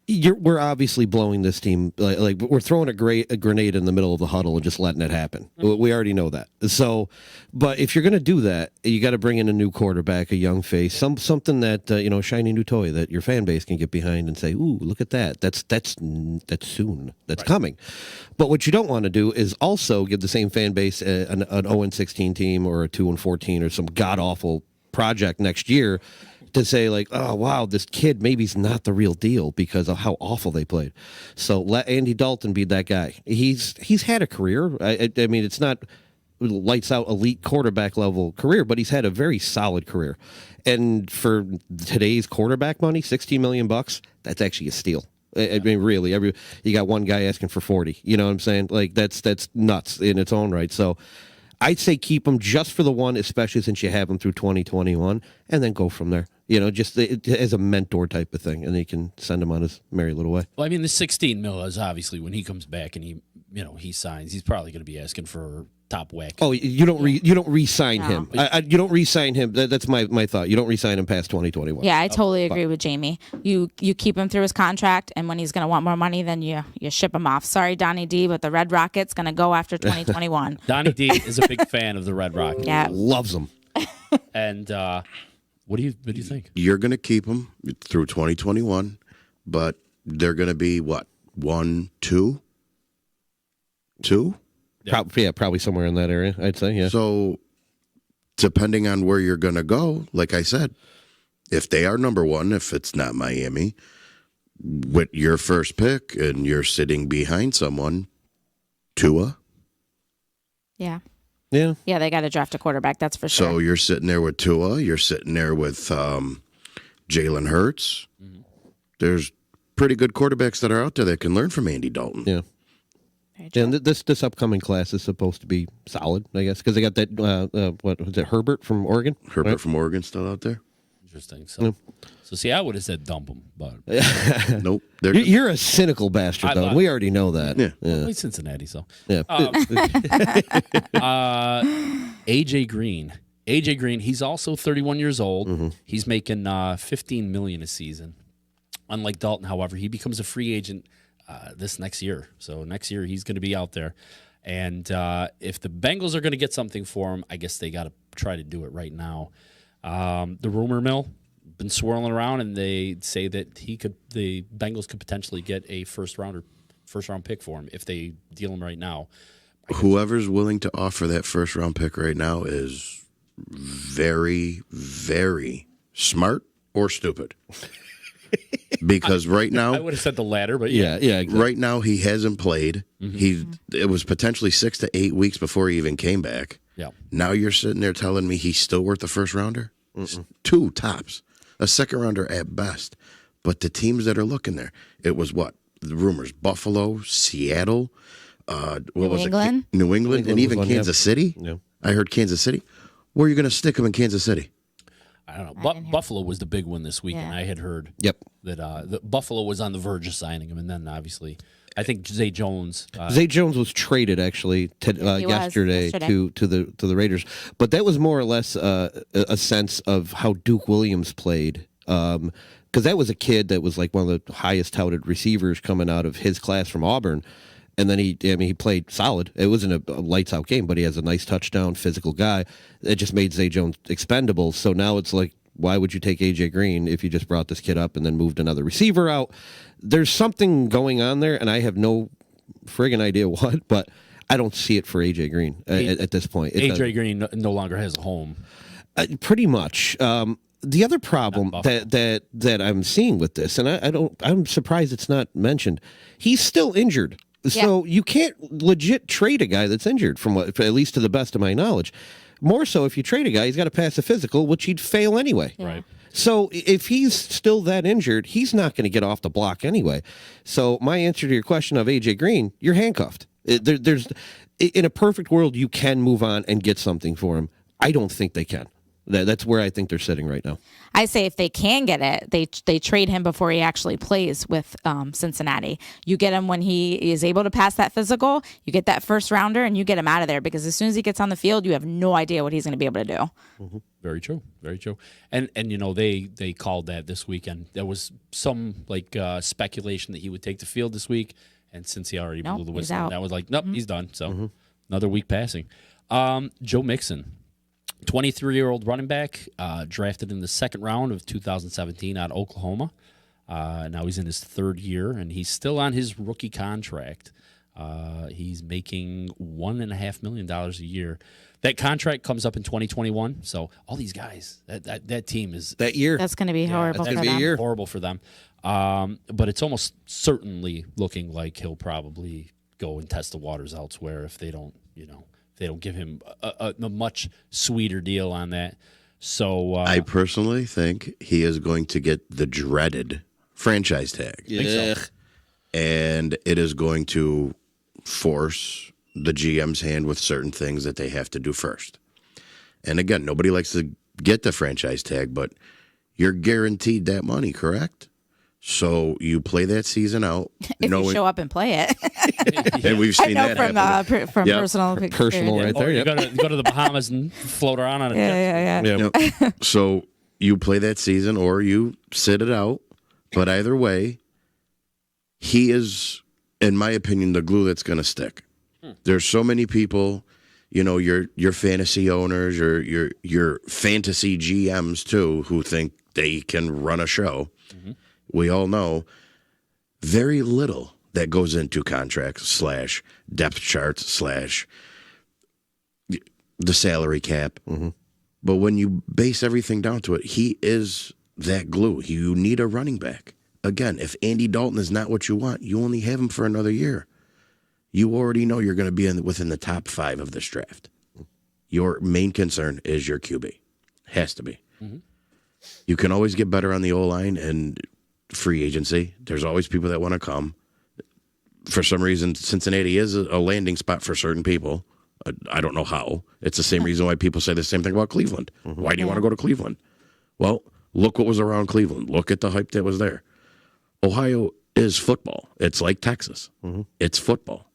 We're obviously blowing this team like we're throwing a grenade in the middle of the huddle and just letting it happen. We already know that. So, but if you're going to do that, you got to bring in a new quarterback, a young face, something that a shiny new toy that your fan base can get behind and say, "Ooh, look at that! That's soon. That's coming." But what you don't want to do is also give the same fan base an 0-16 team or a 2-14 or some god awful project next year to say like, oh wow, this kid maybe's not the real deal because of how awful they played. So let Andy Dalton be that guy. He's had a career. I mean, it's not lights out elite quarterback level career, but he's had a very solid career. And for today's quarterback money, $16 million, that's actually a steal. I mean, really, you got one guy asking for 40. You know what I'm saying? Like that's nuts in its own right. So I'd say keep him just for the one, especially since you have him through 2021, and then go from there. You know, just as a mentor type of thing, and then you can send him on his merry little way. Well, I mean, the 16 mil is obviously when he comes back and he signs, he's probably going to be asking for top whack. Oh, you don't re-sign him. You don't re-sign him. That's my thought. You don't re-sign him past 2021. Yeah, I totally agree with Jamie. You keep him through his contract, and when he's going to want more money, then you ship him off. Sorry, Donnie D, but the Red Rockets going to go after 2021. Donnie D is a big fan of the Red Rockets. Yeah, loves them. And what do you think? You're going to keep them through 2021, but they're going to be what? 1, 2? 2? Yeah. Probably somewhere in that area, I'd say, yeah. So, depending on where you're going to go, like I said, if they are number one, if it's not Miami, with your first pick and you're sitting behind someone, Tua. yeah. Yeah. Yeah, they got to draft a quarterback, that's for sure. So, you're sitting there with Tua. You're sitting there with Jalen Hurts. Mm-hmm. There's pretty good quarterbacks that are out there that can learn from Andy Dalton. Yeah. And this upcoming class is supposed to be solid, I guess, because they got that what was it, Herbert from Oregon? Herbert from Oregon still out there. Interesting. So see, I would have said dump him, but nope. You're a cynical bastard, though. We already know that. Yeah. Well, he's Cincinnati, so Yeah. AJ Green. AJ Green. He's also 31 years old. Mm-hmm. He's making $15 million a season. Unlike Dalton, however, he becomes a free agent this next year. So next year he's going to be out there. And if the Bengals are going to get something for him, I guess they got to try to do it right now. The rumor mill been swirling around, and they say that the Bengals could potentially get a first round pick for him if they deal him right now. Whoever's willing to offer that first round pick right now is very, very smart or stupid. Because right now, I would have said the latter, but yeah, exactly. Right now he hasn't played. Mm-hmm. It was potentially 6 to 8 weeks before he even came back. Yeah. Now you're sitting there telling me he's still worth the first rounder? Mm-mm. 2 tops, a second rounder at best. But the teams that are looking there, it was what the rumors: Buffalo, Seattle, New England, New England, and even Kansas City. Yeah. I heard Kansas City. Where are you going to stick him in Kansas City? I don't know. Buffalo was the big one this week, and I had heard that Buffalo was on the verge of signing him, and then obviously, I think Zay Jones. Zay Jones was traded actually yesterday to the Raiders, but that was more or less a sense of how Duke Williams played, because that was a kid that was like one of the highest touted receivers coming out of his class from Auburn. And then he played solid. It wasn't a lights out game, but he has a nice touchdown, physical guy. It just made Zay Jones expendable. So now it's like, why would you take AJ Green if you just brought this kid up and then moved another receiver out? There's something going on there, and I have no friggin' idea what, but I don't see it for AJ Green at this point. AJ Green no longer has a home. Pretty much. The other problem that I'm seeing with this, and I'm surprised it's not mentioned. He's still injured. So you can't legit trade a guy that's injured, at least to the best of my knowledge. More so, if you trade a guy, he's got to pass a physical, which he'd fail anyway. Yeah. Right. So if he's still that injured, he's not going to get off the block anyway. So my answer to your question of AJ Green, you're handcuffed. There's in a perfect world, you can move on and get something for him. I don't think they can. That's where I think they're sitting right now. I say if they can get it, they trade him before he actually plays with Cincinnati. You get him when he is able to pass that physical, you get that first rounder, and you get him out of there, because as soon as he gets on the field, you have no idea what he's going to be able to do. Mm-hmm. Very true. Very true. And they called that this weekend. There was some speculation that he would take the field this week, and since he already blew the whistle, that was like, nope, he's done. So another week passing. Joe Mixon. 23-year-old running back, drafted in the second round of 2017 out of Oklahoma. Now he's in his third year, and he's still on his rookie contract. He's making $1.5 million a year. that contract comes up in 2021. So all these guys, that team is That year. That's going to be horrible that's for gonna be a them. year. horrible for them. But it's almost certainly looking like he'll probably go and test the waters elsewhere if they don't, if they don't give him a much sweeter deal on that. So I personally think he is going to get the dreaded franchise tag. Yeah. And it is going to force the GM's hand with certain things that they have to do first. And again, nobody likes to get the franchise tag, but you're guaranteed that money, correct? So you play that season out. If you show up and play it. And we've I seen know that from happen. personal experience. Personal right there. you Yep. go to the Bahamas and float around on it. Yeah. Yeah. So you play that season or you sit it out. But either way, he is, in my opinion, the glue that's going to stick. There's so many people, your fantasy owners, your fantasy GMs too, who think they can run a show. Mm-hmm. We all know very little that goes into contracts / depth charts / the salary cap. Mm-hmm. But when you base everything down to it, he is that glue. You need a running back. Again, if Andy Dalton is not what you want, you only have him for another year. You already know you're going to be within the top 5 of this draft. Your main concern is your QB. Has to be. Mm-hmm. You can always get better on the O-line and free agency. There's always people that want to come. For some reason, Cincinnati is a landing spot for certain people. I don't know how. It's the same reason why people say the same thing about Cleveland. Mm-hmm. Why do you want to go to Cleveland? Well, look what was around Cleveland. Look at the hype that was there. Ohio is football. It's like Texas. Mm-hmm. It's football.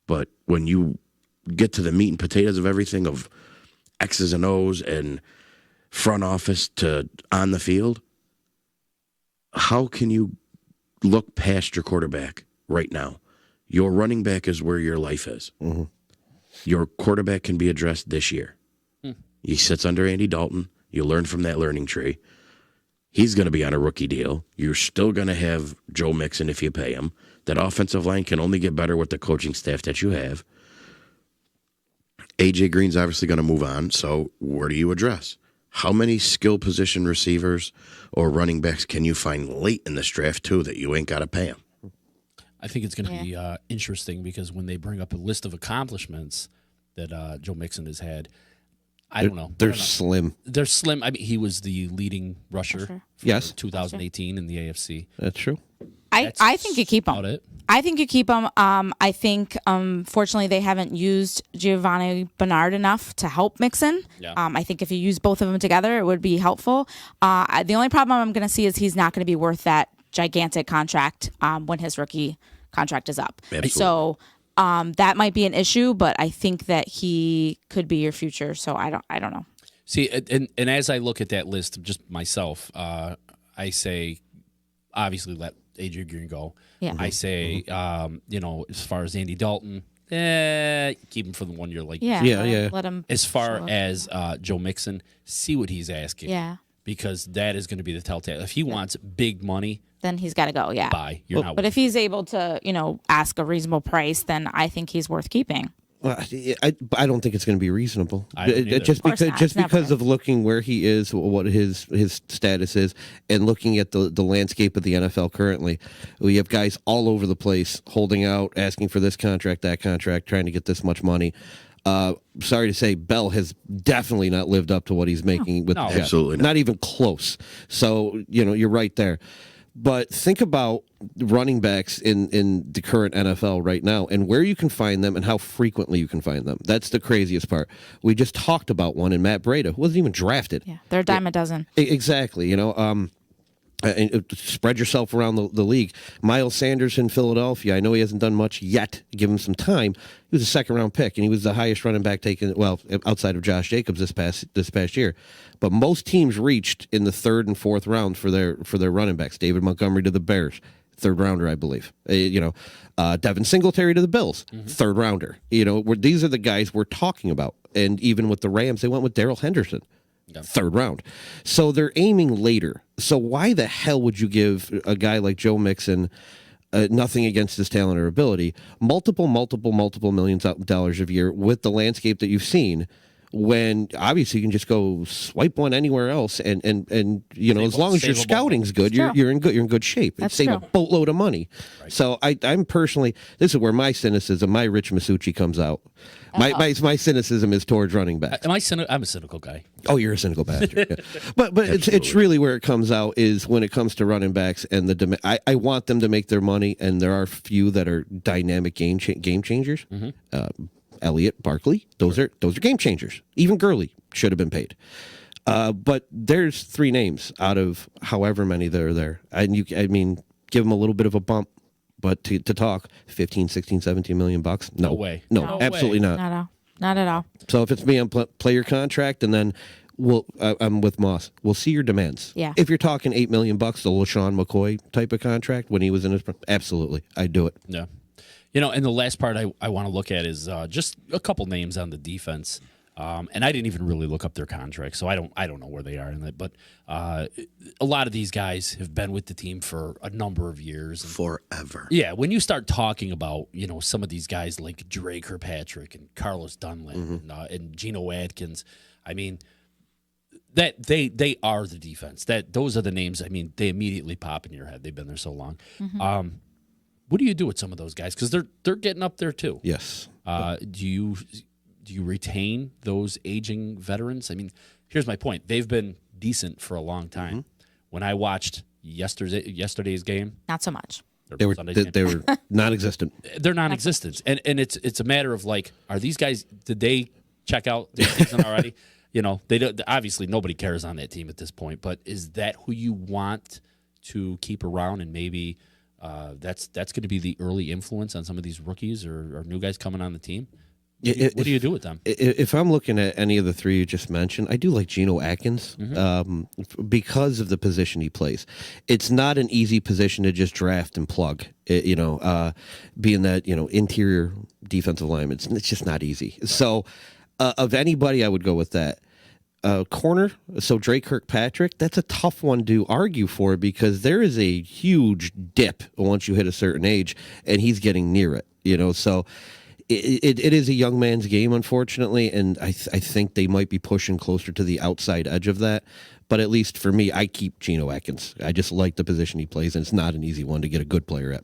But when you get to the meat and potatoes of everything, of X's and O's and front office to on the field, how can you look past your quarterback right now? Your running back is where your life is. Mm-hmm. Your quarterback can be addressed this year. He sits under Andy Dalton. You learn from that learning tree. He's going to be on a rookie deal. You're still going to have Joe Mixon if you pay him. That offensive line can only get better with the coaching staff that you have. A.J. Green's obviously going to move on, so where do you address? How many skill position receivers or running backs can you find late in this draft, too, that you ain't got to pay them? I think it's going to be interesting because when they bring up a list of accomplishments that Joe Mixon has had, I don't know. They're slim. They're slim. I mean, he was the leading rusher for Yes. 2018 in the AFC. That's true. I think you keep About him. it. I think you keep him. I think, fortunately, they haven't used Giovanni Bernard enough to help Mixon. Yeah. I think if you use both of them together, it would be helpful. The only problem I'm going to see is he's not going to be worth that gigantic contract when his rookie contract is up. Absolutely. So that might be an issue, but I think that he could be your future. So I don't know. See, and as I look at that list, just myself, I say, obviously let A.J. Green go. Yeah. I say, as far as Andy Dalton, keep him for the 1 year. Like, Yeah. Let him. as far show up. as Joe Mixon, see what he's asking. Yeah. Because that is going to be the telltale. If he wants big money, Then he's got to go. Yeah. bye. You're not. But if he's able to, ask a reasonable price, then I think he's worth keeping. Well, I don't think it's going to be reasonable. I don't either. Just Of course because not. just Never. because of looking where he is, what his status is, and looking at the landscape of the NFL currently, we have guys all over the place holding out, asking for this contract, that contract, trying to get this much money. Sorry to say, Bell has definitely not lived up to what he's making with No, the Jets. absolutely not. Not even close. So you're right there. But think about running backs in the current NFL right now and where you can find them and how frequently you can find them. That's the craziest part. We just talked about one in Matt Breida, who wasn't even drafted. Yeah. They're a dime a dozen. Exactly. And spread yourself around the league. Miles Sanders in Philadelphia. I know he hasn't done much yet. Give him some time. He was a second-round pick, and he was the highest running back taken. Well, outside of Josh Jacobs this past year. But most teams reached in the third and fourth round for their running backs. David Montgomery to the Bears, third rounder, I believe. Devin Singletary to the Bills, third rounder. These are the guys we're talking about. And even with the Rams, they went with Darrell Henderson. Third round. So they're aiming later. So why the hell would you give a guy like Joe Mixon, nothing against his talent or ability, multiple millions of dollars a year with the landscape that you've seen, when obviously you can just go swipe one anywhere else, and as long as your Save a scouting's good, true. you're in good shape. And That's save a true. boatload of money. So I'm personally, this is where my cynicism, my Rich Masucci comes out. My cynicism is towards running backs. I'm a cynical guy. Oh, you're a cynical bastard. Yeah. But it's really where it comes out is when it comes to running backs and I want them to make their money, and there are few that are dynamic game changers. Elliott, Barkley, those are game changers. Even Gurley should have been paid. But there's 3 names out of however many that are there, and give them a little bit of a bump. But to talk 15, 16, 17 million bucks, no way. no, absolutely not. Not at all. So if it's me on player contract, and then I'm with Moss. We'll see your demands. Yeah. If you're talking $8 million, the LaShawn McCoy type of contract when he was in his, absolutely, I'd do it. Yeah. And the last part I want to look at is just a couple names on the defense. And I didn't even really look up their contracts, so I don't know where they are in it. But a lot of these guys have been with the team for a number of years. Forever. Yeah, when you start talking about some of these guys like Dre Kirkpatrick and Carlos Dunlap and Geno Atkins, I mean that they are the defense. Those are the names. I mean, they immediately pop in your head. They've been there so long. What do you do with some of those guys? Because they're getting up there too. Yes. Do you retain those aging veterans? I mean, here's my point. They've been decent for a long time. When I watched yesterday's game, Not so much. They were Sunday's game, they were non-existent. they're non-existent, and it's a matter of like, are these guys? Did they check out their season already? They don't. Obviously, nobody cares on that team at this point. But is that who you want to keep around, and maybe that's going to be the early influence on some of these rookies or new guys coming on the team? What do you do with them? If I'm looking at any of the 3 you just mentioned, I do like Geno Atkins because of the position he plays. It's not an easy position to just draft and plug. Being that interior defensive lineman, it's just not easy. So, of anybody, I would go with that. Corner, so Dre Kirkpatrick, that's a tough one to argue for because there is a huge dip once you hit a certain age, and he's getting near it. So. It is a young man's game, unfortunately, and I think they might be pushing closer to the outside edge of that. But at least for me, I keep Geno Atkins. I just like the position he plays, and it's not an easy one to get a good player at.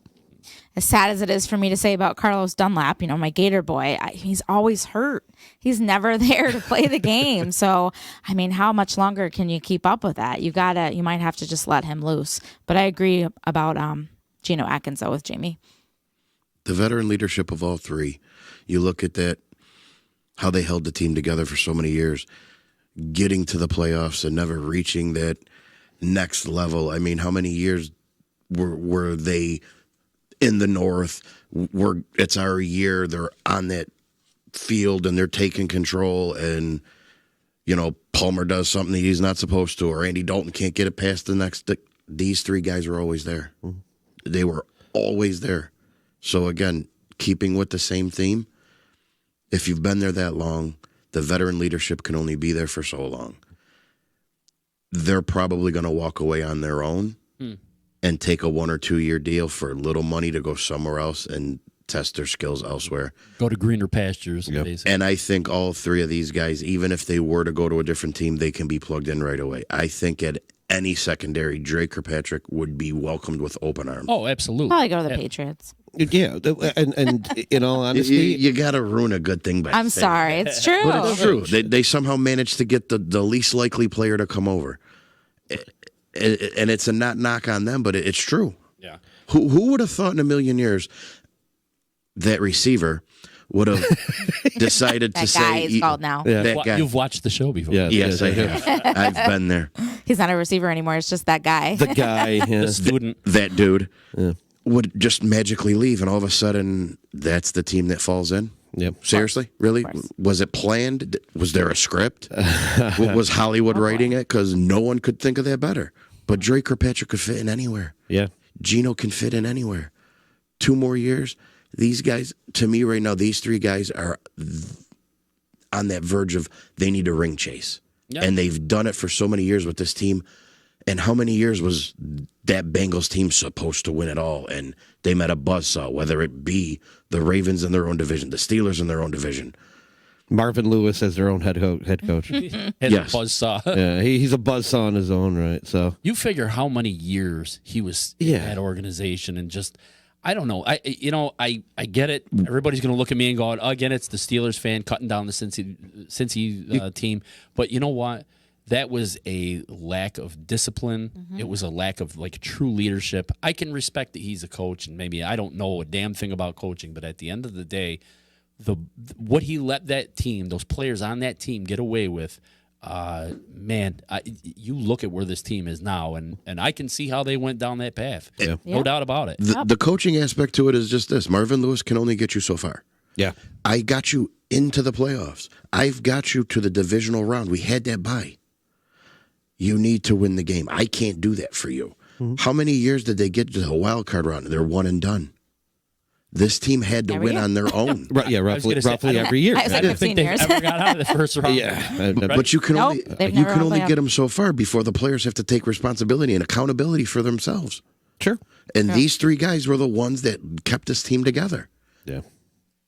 As sad as it is for me to say about Carlos Dunlap, my Gator boy, he's always hurt. He's never there to play the game. So, I mean, how much longer can you keep up with that? You might have to just let him loose. But I agree about Geno Atkins, though, with Jamie. The veteran leadership of all 3. You look at that, how they held the team together for so many years, getting to the playoffs and never reaching that next level. I mean, how many years were they in the North? It's our year. They're on that field and they're taking control. And Palmer does something that he's not supposed to, or Andy Dalton can't get it past the next. These 3 guys were always there. They were always there. So again, keeping with the same theme. If you've been there that long, the veteran leadership can only be there for so long. They're probably going to walk away on their own and take a 1 or 2 year deal for little money to go somewhere else and test their skills elsewhere. Go to greener pastures. Basically. And I think all 3 of these guys, even if they were to go to a different team, they can be plugged in right away. I think at any secondary, Dre Kirkpatrick would be welcomed with open arms. Oh, absolutely. Probably go to the Patriots. Yeah, and in all honesty, you got to ruin a good thing by I'm saying sorry. that. It's true. But it's true. They somehow managed to get the least likely player to come over. And it's a not knock on them, but it's true. Yeah. Who would have thought in a million years that receiver would have decided That to guy say... is called now. Yeah. That guy. You've watched the show before. Yeah. Yes, I have. I've been there. He's not a receiver anymore. It's just that guy. the guy, yeah. The student. That dude would just magically leave, and all of a sudden, that's the team that falls in. Yep. Seriously? Really? Was it planned? Was there a script? Was Hollywood writing it? Because no one could think of that better. But Dre Kirkpatrick could fit in anywhere. Yeah. Geno can fit in anywhere. 2 more years. These guys, to me right now, these 3 guys are on that verge of they need a ring chase. Yeah. And they've done it for so many years with this team. And how many years was that Bengals team supposed to win it all? And they met a buzzsaw, whether it be the Ravens in their own division, the Steelers in their own division. Marvin Lewis as their own head coach. And Yes. a buzzsaw. Yeah, he's a buzzsaw in his own right. So You figure how many years he was in that organization, and just I don't know. I get it. Everybody's going to look at me and go, again, it's the Steelers fan cutting down the Cincy team. But you know what? That was a lack of discipline. Mm-hmm. It was a lack of like true leadership. I can respect that he's a coach, and maybe I don't know a damn thing about coaching, but at the end of the day, what he let that team, those players on that team, get away with. You look at where this team is now, and I can see how they went down that path. Yeah. No doubt about it. The coaching aspect to it is just this. Marvin Lewis can only get you so far. yeah, I got you into the playoffs. I've got you to the divisional round. We had that bye. You need to win the game. I can't do that for you. How many years did they get to the wild card round? They're one and done. This team had to Every win year. on their own. right. Yeah, roughly gonna say, I don't- every year. I was I like didn't 15 think they years. ever got out of the first round. Yeah, But you can Nope, only they've you never can won a only playoff. get them so far before the players have to take responsibility and accountability for themselves. sure. And these three guys were the ones that kept this team together. Yeah,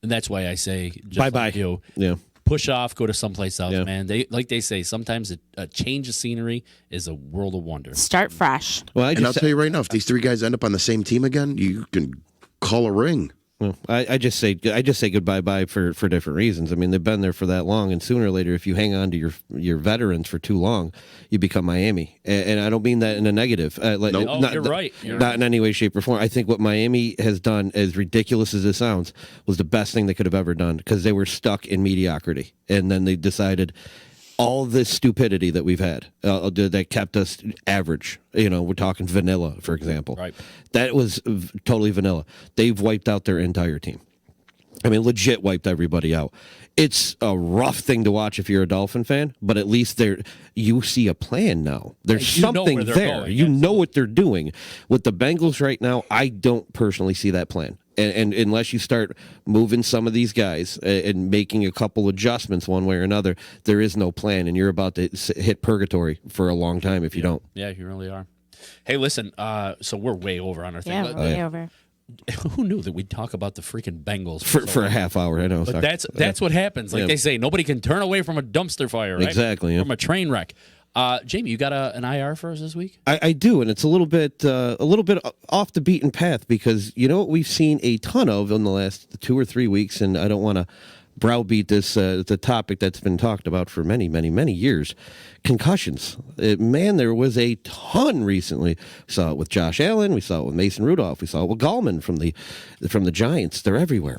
And that's why I say, just Bye-bye. like you, yeah. push off, go to someplace else, Yeah. man. They say, sometimes a change of scenery is a world of wonder. Start fresh. Well, And I'll tell you right now, if these three guys end up on the same team again, you can call a ring. Well, I just say goodbye bye for different reasons. I mean, they've been there for that long, and sooner or later, if you hang on to your veterans for too long, you become Miami. And I don't mean that in a negative. You're right. Not in any way, shape, or form. I think what Miami has done, as ridiculous as it sounds, was the best thing they could have ever done, because they were stuck in mediocrity, and then they decided all this stupidity that we've had that kept us average. We're talking vanilla, for example. Right. That was totally vanilla. They've wiped out their entire team. I mean, legit wiped everybody out. It's a rough thing to watch if you're a Dolphin fan, but at least you see a plan now. There's You know something where they're there. going. You know what they're doing. With the Bengals right now, I don't personally see that plan. And unless you start moving some of these guys and making a couple adjustments one way or another, there is no plan, and you're about to hit purgatory for a long time if you don't. Yeah, you really are. Hey, listen, so we're way over on our thing. Yeah, way over. Who knew that we'd talk about the freaking Bengals For a half hour, I know. But sorry. that's what happens. Like Yeah. they say, nobody can turn away from a dumpster fire, right? Exactly, yeah. From a train wreck. Jamie, you got an IR for us this week? I do, and it's a little bit off the beaten path, because you know what we've seen a ton of in the last 2 or 3 weeks, and I don't want to browbeat this the topic that's been talked about for many, many, many years. Concussions. Man, there was a ton recently. We saw it with Josh Allen. We saw it with Mason Rudolph. We saw it with Gallman from the Giants. They're everywhere.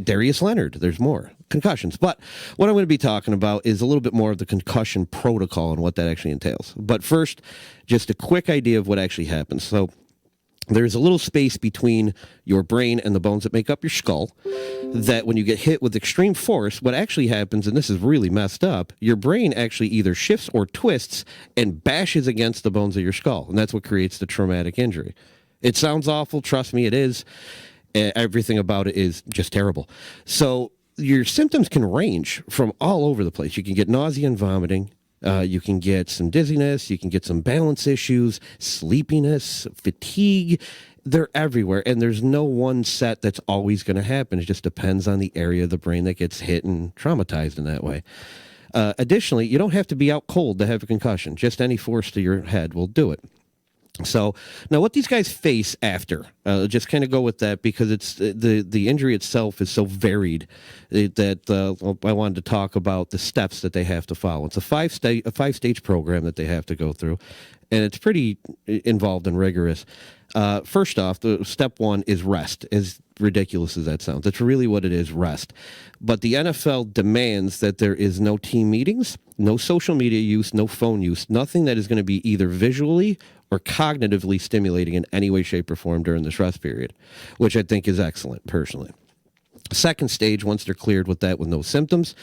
Darius Leonard. There's more concussions. But what I'm going to be talking about is a little bit more of the concussion protocol and what that actually entails. But first, just a quick idea of what actually happens. So there's a little space between your brain and the bones that make up your skull, that when you get hit with extreme force, what actually happens, and this is really messed up, your brain actually either shifts or twists and bashes against the bones of your skull. And that's what creates the traumatic injury. It sounds awful. Trust me, it is. Everything about it is just terrible. So your symptoms can range from all over the place. You can get nausea and vomiting. You can get some dizziness. You can get some balance issues, sleepiness, fatigue. They're everywhere, and there's no one set that's always going to happen. It just depends on the area of the brain that gets hit and traumatized in that way. Additionally, you don't have to be out cold to have a concussion. Just any force to your head will do it. So now what these guys face after, just kind of go with that, because it's the injury itself is so varied that I wanted to talk about the steps that they have to follow. It's a five-stage program that they have to go through, and it's pretty involved and rigorous. First off, the step one is rest. As ridiculous as that sounds, that's really what it is, rest. But the NFL demands that there is no team meetings, no social media use, no phone use, nothing that is going to be either visually or cognitively stimulating in any way, shape, or form during this rest period, which I think is excellent, personally. Second stage, once they're cleared with that with no symptoms,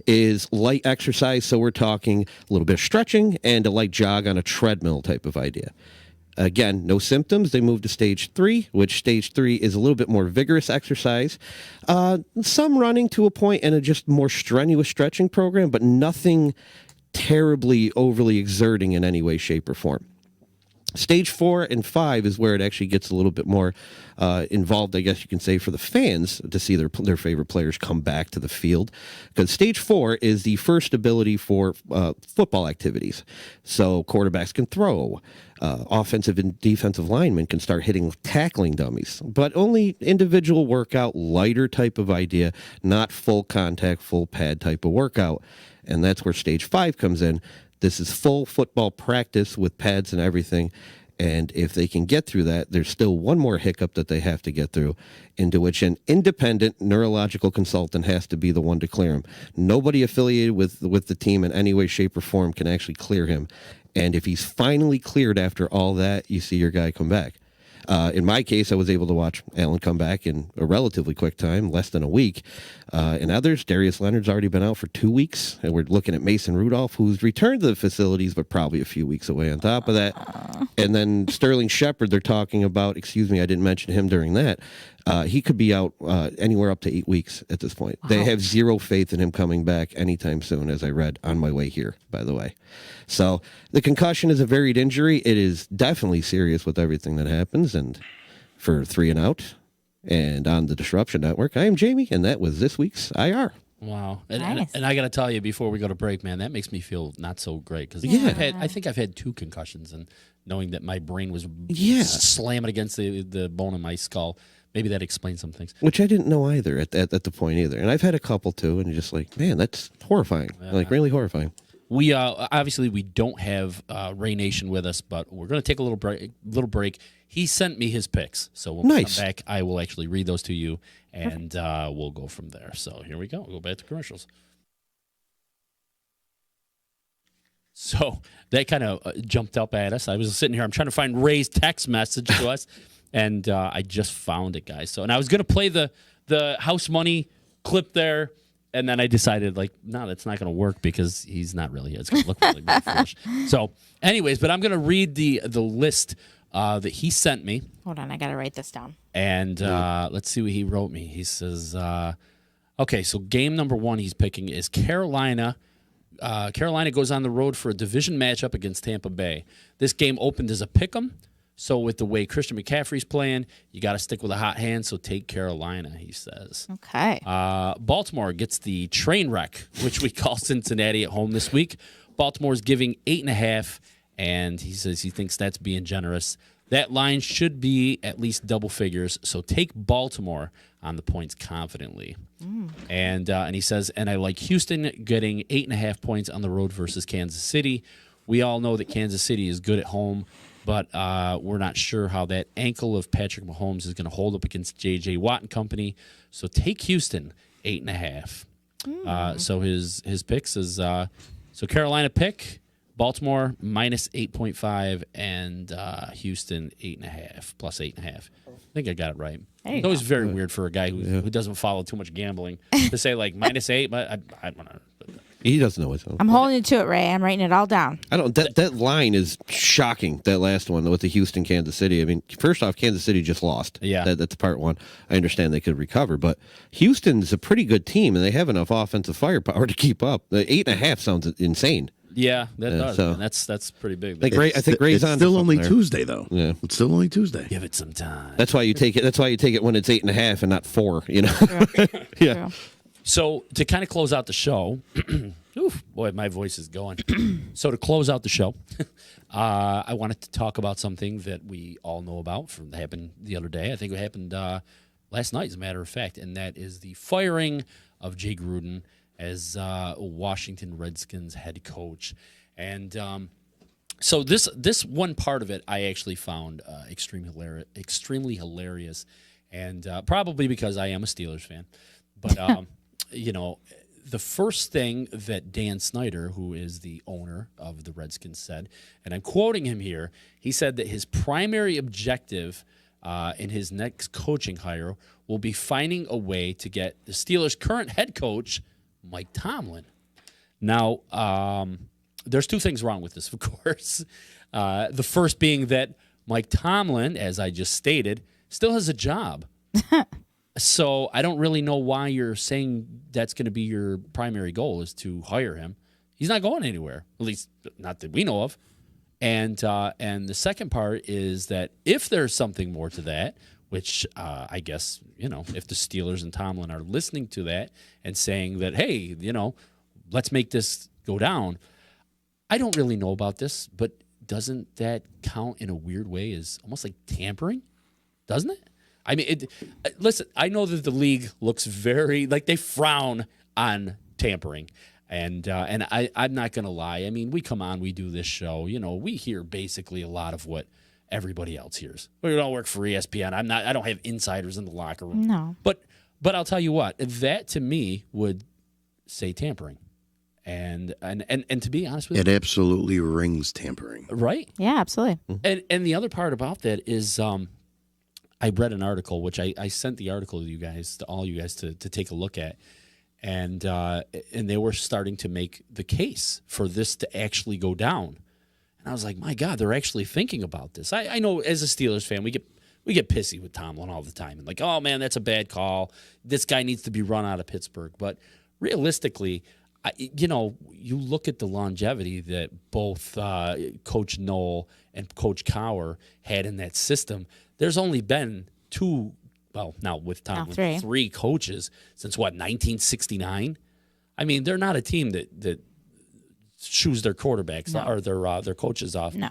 is light exercise. So we're talking a little bit of stretching and a light jog on a treadmill type of idea. Again, no symptoms. They move to stage 3, which stage 3 is a little bit more vigorous exercise. Some running to a point and a just more strenuous stretching program, but nothing terribly overly exerting in any way, shape, or form. Stage 4 and 5 is where it actually gets a little bit more involved, I guess you can say, for the fans to see their favorite players come back to the field. Because Stage 4 is the first ability for football activities. So quarterbacks can throw. Offensive and defensive linemen can start hitting tackling dummies. But only individual workout, lighter type of idea, not full contact, full pad type of workout. And that's where Stage 5 comes in. This is full football practice with pads and everything. And if they can get through that, there's still one more hiccup that they have to get through, into which an independent neurological consultant has to be the one to clear him. Nobody affiliated with the team in any way, shape, or form can actually clear him. And if he's finally cleared after all that, you see your guy come back. In my case, I was able to watch Allen come back in a relatively quick time, less than a week. In others, Darius Leonard's already been out for 2 weeks, and we're looking at Mason Rudolph, who's returned to the facilities, but probably a few weeks away on top of that. And then Sterling Shepard, they're talking about, excuse me, I didn't mention him during that. He could be out anywhere up to 8 weeks at this point. They have zero faith in him coming back anytime soon, as I read on my way here, by the way. So the concussion is a varied injury. It is definitely serious with everything that happens. And for 3 and Out and on the Disruption Network, I am Jamie, and that was this week's IR. Wow. And, Nice. and I got to tell you, before we go to break, man, that makes me feel not so great. Because I think I've had 2 concussions, and knowing that my brain was slamming against the bone in my skull, maybe that explains some things. Which I didn't know either at the point either. And I've had a couple too, and you're just like, man, that's horrifying. Like, really horrifying. We obviously we don't have Ray Nation with us, but we're going to take a little break. He sent me his picks, so when we come back, I will actually read those to you, and we'll go from there. So here we go. We'll go back to commercials. So that kind of jumped up at us. I was sitting here. I'm trying to find Ray's text message to us, and I just found it, guys. So, and I was going to play the House Money clip there. And then I decided, like, no, that's not going to work because he's not really. It's going to look really foolish. So, anyways, but I'm going to read the list that he sent me. Hold on, I got to write this down. And let's see what he wrote me. He says, okay, so game number 1 he's picking is Carolina. Carolina goes on the road for a division matchup against Tampa Bay. This game opened as a pick'em. So with the way Christian McCaffrey's playing, you got to stick with a hot hand, so take Carolina, he says. Okay. Baltimore gets the train wreck, which we call Cincinnati at home this week. Baltimore's giving 8.5, and he says he thinks that's being generous. That line should be at least double figures, so take Baltimore on the points confidently. And he says, and I like Houston getting 8.5 points on the road versus Kansas City. We all know that Kansas City is good at home, but we're not sure how that ankle of Patrick Mahomes is going to hold up against J.J. Watt and company. So take Houston, 8.5. So his picks is so Carolina pick, Baltimore minus 8.5, and Houston 8.5 plus 8.5. I think I got it right. It's always very weird for a guy who doesn't follow too much gambling to say like minus 8, but I don't know. He doesn't know what's on. I'm holding you to it, Ray. I'm writing it all down. I don't. That line is shocking. That last one with the Houston, Kansas City. I mean, first off, Kansas City just lost. Yeah, that's part one. I understand they could recover, but Houston's a pretty good team, and they have enough offensive firepower to keep up. The 8.5 sounds insane. Yeah, that does. So, that's pretty big. I think Ray's on. It's still only there. Tuesday, though. Yeah, it's still only Tuesday. Give it some time. That's why you take it. That's why you take it when it's 8.5 and not 4. You know. Yeah. So to kind of close out the show, oof, boy, my voice is going. So to close out the show, I wanted to talk about something that we all know about that happened the other day. I think it happened last night, as a matter of fact, and that is the firing of Jay Gruden as Washington Redskins head coach. And so this one part of it I actually found extremely hilarious, and probably because I am a Steelers fan. But you know, the first thing that Dan Snyder, who is the owner of the Redskins, said, and I'm quoting him here, he said that his primary objective in his next coaching hire will be finding a way to get the Steelers' current head coach, Mike Tomlin. Now, there's 2 things wrong with this, of course. The first being that Mike Tomlin, as I just stated, still has a job. So I don't really know why you're saying that's going to be your primary goal is to hire him. He's not going anywhere, at least not that we know of. And the second part is that if there's something more to that, which I guess, if the Steelers and Tomlin are listening to that and saying that, hey, let's make this go down. I don't really know about this, but doesn't that count in a weird way as almost like tampering? Doesn't it? I mean, listen, I know that the league looks very, like they frown on tampering. And I'm not going to lie. I mean, we come on, we do this show. We hear basically a lot of what everybody else hears. We don't work for ESPN. I don't have insiders in the locker room. No. But I'll tell you what, that to me would say tampering. And to be honest with It you, absolutely rings tampering. right? Yeah, absolutely. And the other part about that is I read an article, which I sent the article to all you guys to take a look at. And they were starting to make the case for this to actually go down. And I was like, my God, they're actually thinking about this. I know as a Steelers fan, we get pissy with Tomlin all the time. And like, oh, man, that's a bad call. This guy needs to be run out of Pittsburgh. But realistically, you look at the longevity that both Coach Knoll and Coach Cowher had in that system. There's only been now with Tomlin, three coaches since 1969. I mean, they're not a team that shoes their quarterbacks or their coaches off. No,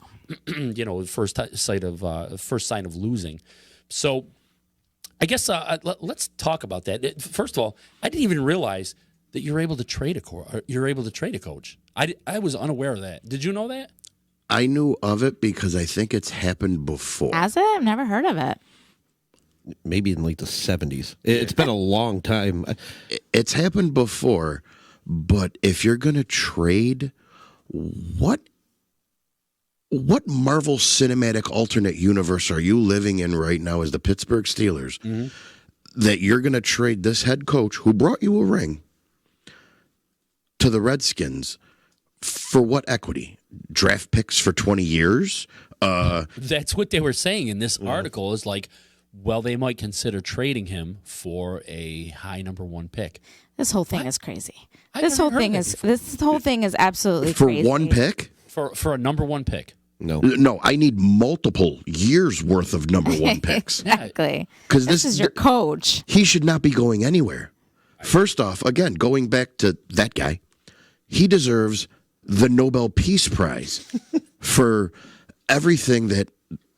first sign of losing. So, I guess let's talk about that. First of all, I didn't even realize that you're able to trade a coach. I was unaware of that. Did you know that? I knew of it because I think it's happened before. has it? I've never heard of it. Maybe in like the 70s. It's been a long time. It's happened before, but if you're going to trade, what Marvel Cinematic alternate universe are you living in right now as the Pittsburgh Steelers that you're going to trade this head coach who brought you a ring to the Redskins for what equity? Draft picks for 20 years? That's what they were saying in this article is like, well, they might consider trading him for a high number 1 pick. This whole thing is crazy. I've This never whole heard thing that is before. this whole thing is absolutely For crazy. one pick? For a number 1 pick. No, I need multiple years worth of number 1 picks. Exactly. 'Cause this this- is your coach. He should not be going anywhere. First off, again, going back to that guy, he deserves the Nobel Peace Prize for everything that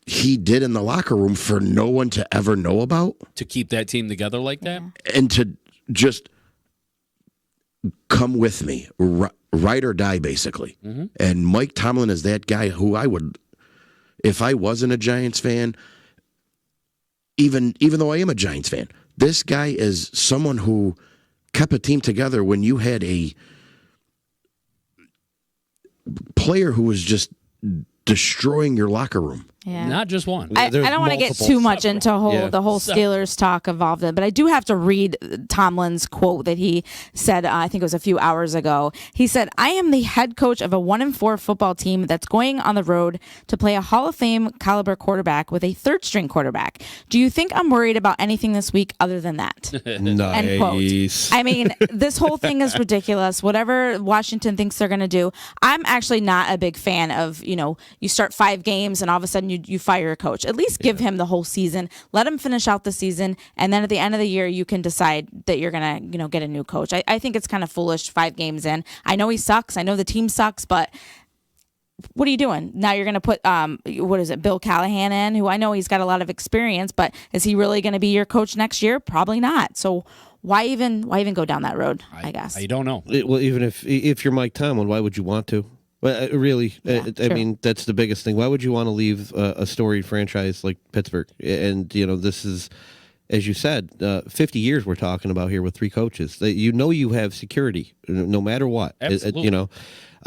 he did in the locker room for no one to ever know about To keep that team together like that? and to just come with me, ride or die, basically. And Mike Tomlin is that guy who I would, if I wasn't a Giants fan, even though I am a Giants fan, this guy is someone who kept a team together when you had a player who was just destroying your locker room. Yeah. Not just one. I There's don't want to get multiple. too much into Yeah. the whole Steelers talk involved in it, but I do have to read Tomlin's quote that he said, I think it was a few hours ago. He said, I am the head coach of a 1-4 football team that's going on the road to play a Hall of Fame caliber quarterback with a third string quarterback. Do you think I'm worried about anything this week other than that? End quote. Nice. I mean, this whole thing is ridiculous. Whatever Washington thinks they're going to do, I'm actually not a big fan of, you start 5 games and all of a sudden you fire a coach. At least give him the whole season. Let him finish out the season. And then at the end of the year, you can decide that you're going to, get a new coach. I think it's kind of foolish 5 games in. I know he sucks. I know the team sucks, but what are you doing? Now you're going to put, Bill Callahan in, who I know he's got a lot of experience, but is he really going to be your coach next year? Probably not. So why even go down that road, I guess? I don't know. Well, even if you're Mike Tomlin, why would you want to? Well, really, I true. mean, that's the biggest thing. Why would you want to leave a storied franchise like Pittsburgh? And, this is, as you said, 50 years we're talking about here with 3 coaches. You have security no matter what. Absolutely.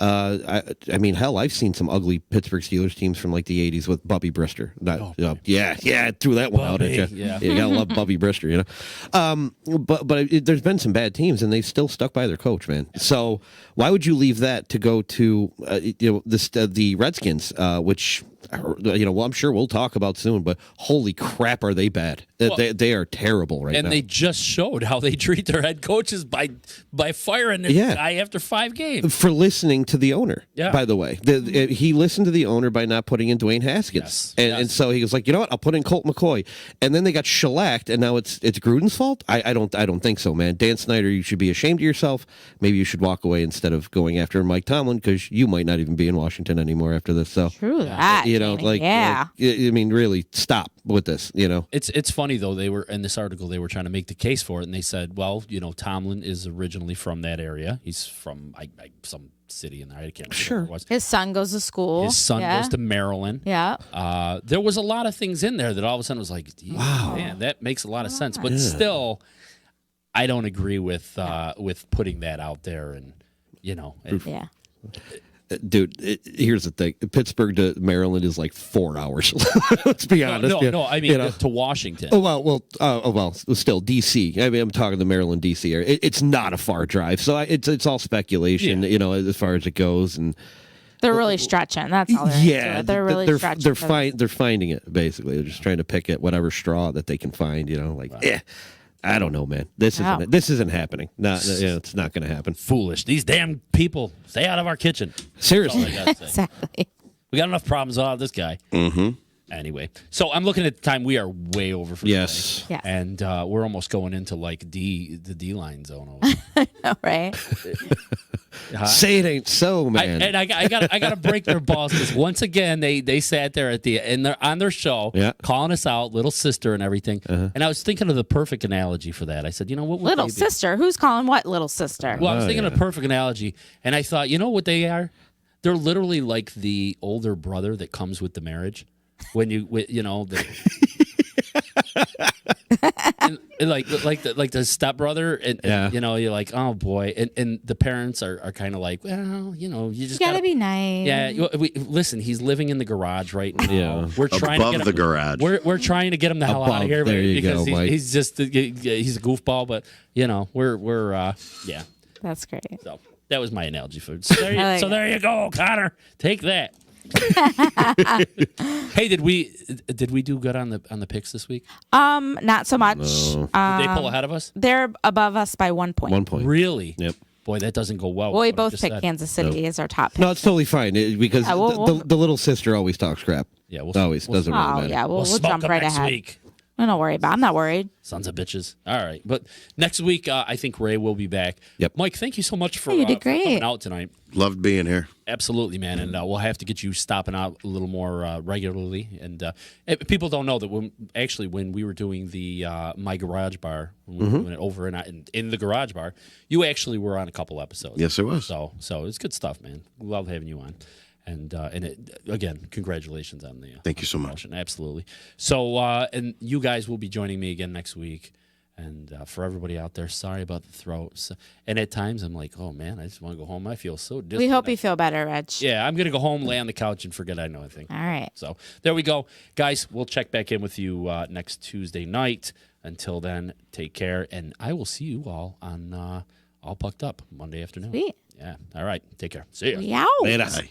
I mean, hell, I've seen some ugly Pittsburgh Steelers teams from like the 80s with Bubby Brister. Yeah, I threw that one out at you. yeah. You gotta love Bubby Brister, But there's been some bad teams, and they've still stuck by their coach, man. So why would you leave that to go to the Redskins, which well, I'm sure we'll talk about soon, but holy crap, are they bad? They are terrible right now. And they just showed how they treat their head coaches by firing this guy after 5 games. For listening to the owner, by the way. He listened to the owner by not putting in Dwayne Haskins. And so he was like, you know what, I'll put in Colt McCoy. And then they got shellacked, and now it's Gruden's fault? I don't think so, man. Dan Snyder, you should be ashamed of yourself. Maybe you should walk away instead of going after Mike Tomlin, because you might not even be in Washington anymore after this. So True that. I mean, really, stop with this. It's funny though. They were in this article. They were trying to make the case for it, and they said, "Well, Tomlin is originally from that area. He's from some city in there. I can't remember what it was. His son goes to school. His son goes to Maryland. Yeah. There was a lot of things in there that all of a sudden was like, wow, man, that makes a lot of sense. But still, I don't agree with putting that out there, and Dude, here's the thing. Pittsburgh to Maryland is like 4 hours. Let's be honest. No, I mean to Washington. Still D.C. I mean, I'm talking the Maryland D.C. area. It's not a far drive, so it's all speculation. As far as it goes, and they're really stretching. That's all. They're really stretching. They're finding it basically. They're just trying to pick at whatever straw that they can find. I don't know, man. This isn't happening. It's not going to happen. Foolish. These damn people. Stay out of our kitchen. Seriously. Exactly. We got enough problems without this guy. Mm-hmm. Anyway, so I'm looking at the time. We are way over for yes. today. And we're almost going into like the D line zone. Right. Say it ain't so, man. I got to break their balls, because once again they sat there on their show, calling us out, little sister and everything. And I was thinking of the perfect analogy for that. I said, what would little sister? Who's calling what little sister? Well, I was thinking of a perfect analogy, and I thought, what they are? They're literally like the older brother that comes with the marriage. When like the stepbrother, and you're like, oh boy, and the parents are kind of like, well, you just gotta be nice. Yeah, listen, he's living in the garage right now. Yeah, we're trying above to get the garage. We're trying to get him the hell out of here, because he's just he's a goofball, but we're That's great. So that was my analogy for. So there you go, Connor. Take that. Hey, did we do good on the picks this week? Not so much. No. Did they pull ahead of us? They're above us by 1 point. 1 point. Really? Yep. Boy, that doesn't go well. Well, we both picked Kansas City as our top pick. No, it's totally fine because the little sister always talks crap. Yeah, always doesn't really matter. Yeah, we'll smoke jump right next ahead. week. Don't worry about it. I'm not worried. Sons of bitches. All right. But next week, I think Ray will be back. Yep. Mike, thank you so much for, you did for great. coming out tonight. Loved being here. Absolutely, man. And we'll have to get you stopping out a little more regularly. And people don't know that when we were doing the My Garage Bar, when we were doing it over in the Garage Bar, you actually were on a couple episodes. Yes, it was. So it's good stuff, man. We love having you on. And again, congratulations on the thank you so much. Absolutely. So and you guys will be joining me again next week. And for everybody out there, sorry about the throat. So, and at times I'm like, oh man, I just want to go home. I feel so distant. We hope you feel better, Reg. Yeah, I'm gonna go home, lay on the couch, and forget I know anything. All right. So there we go, guys. We'll check back in with you next Tuesday night. Until then, take care, and I will see you all on All Pucked Up Monday afternoon. Sweet. Yeah. All right. Take care. See ya. Yow. Later. Bye.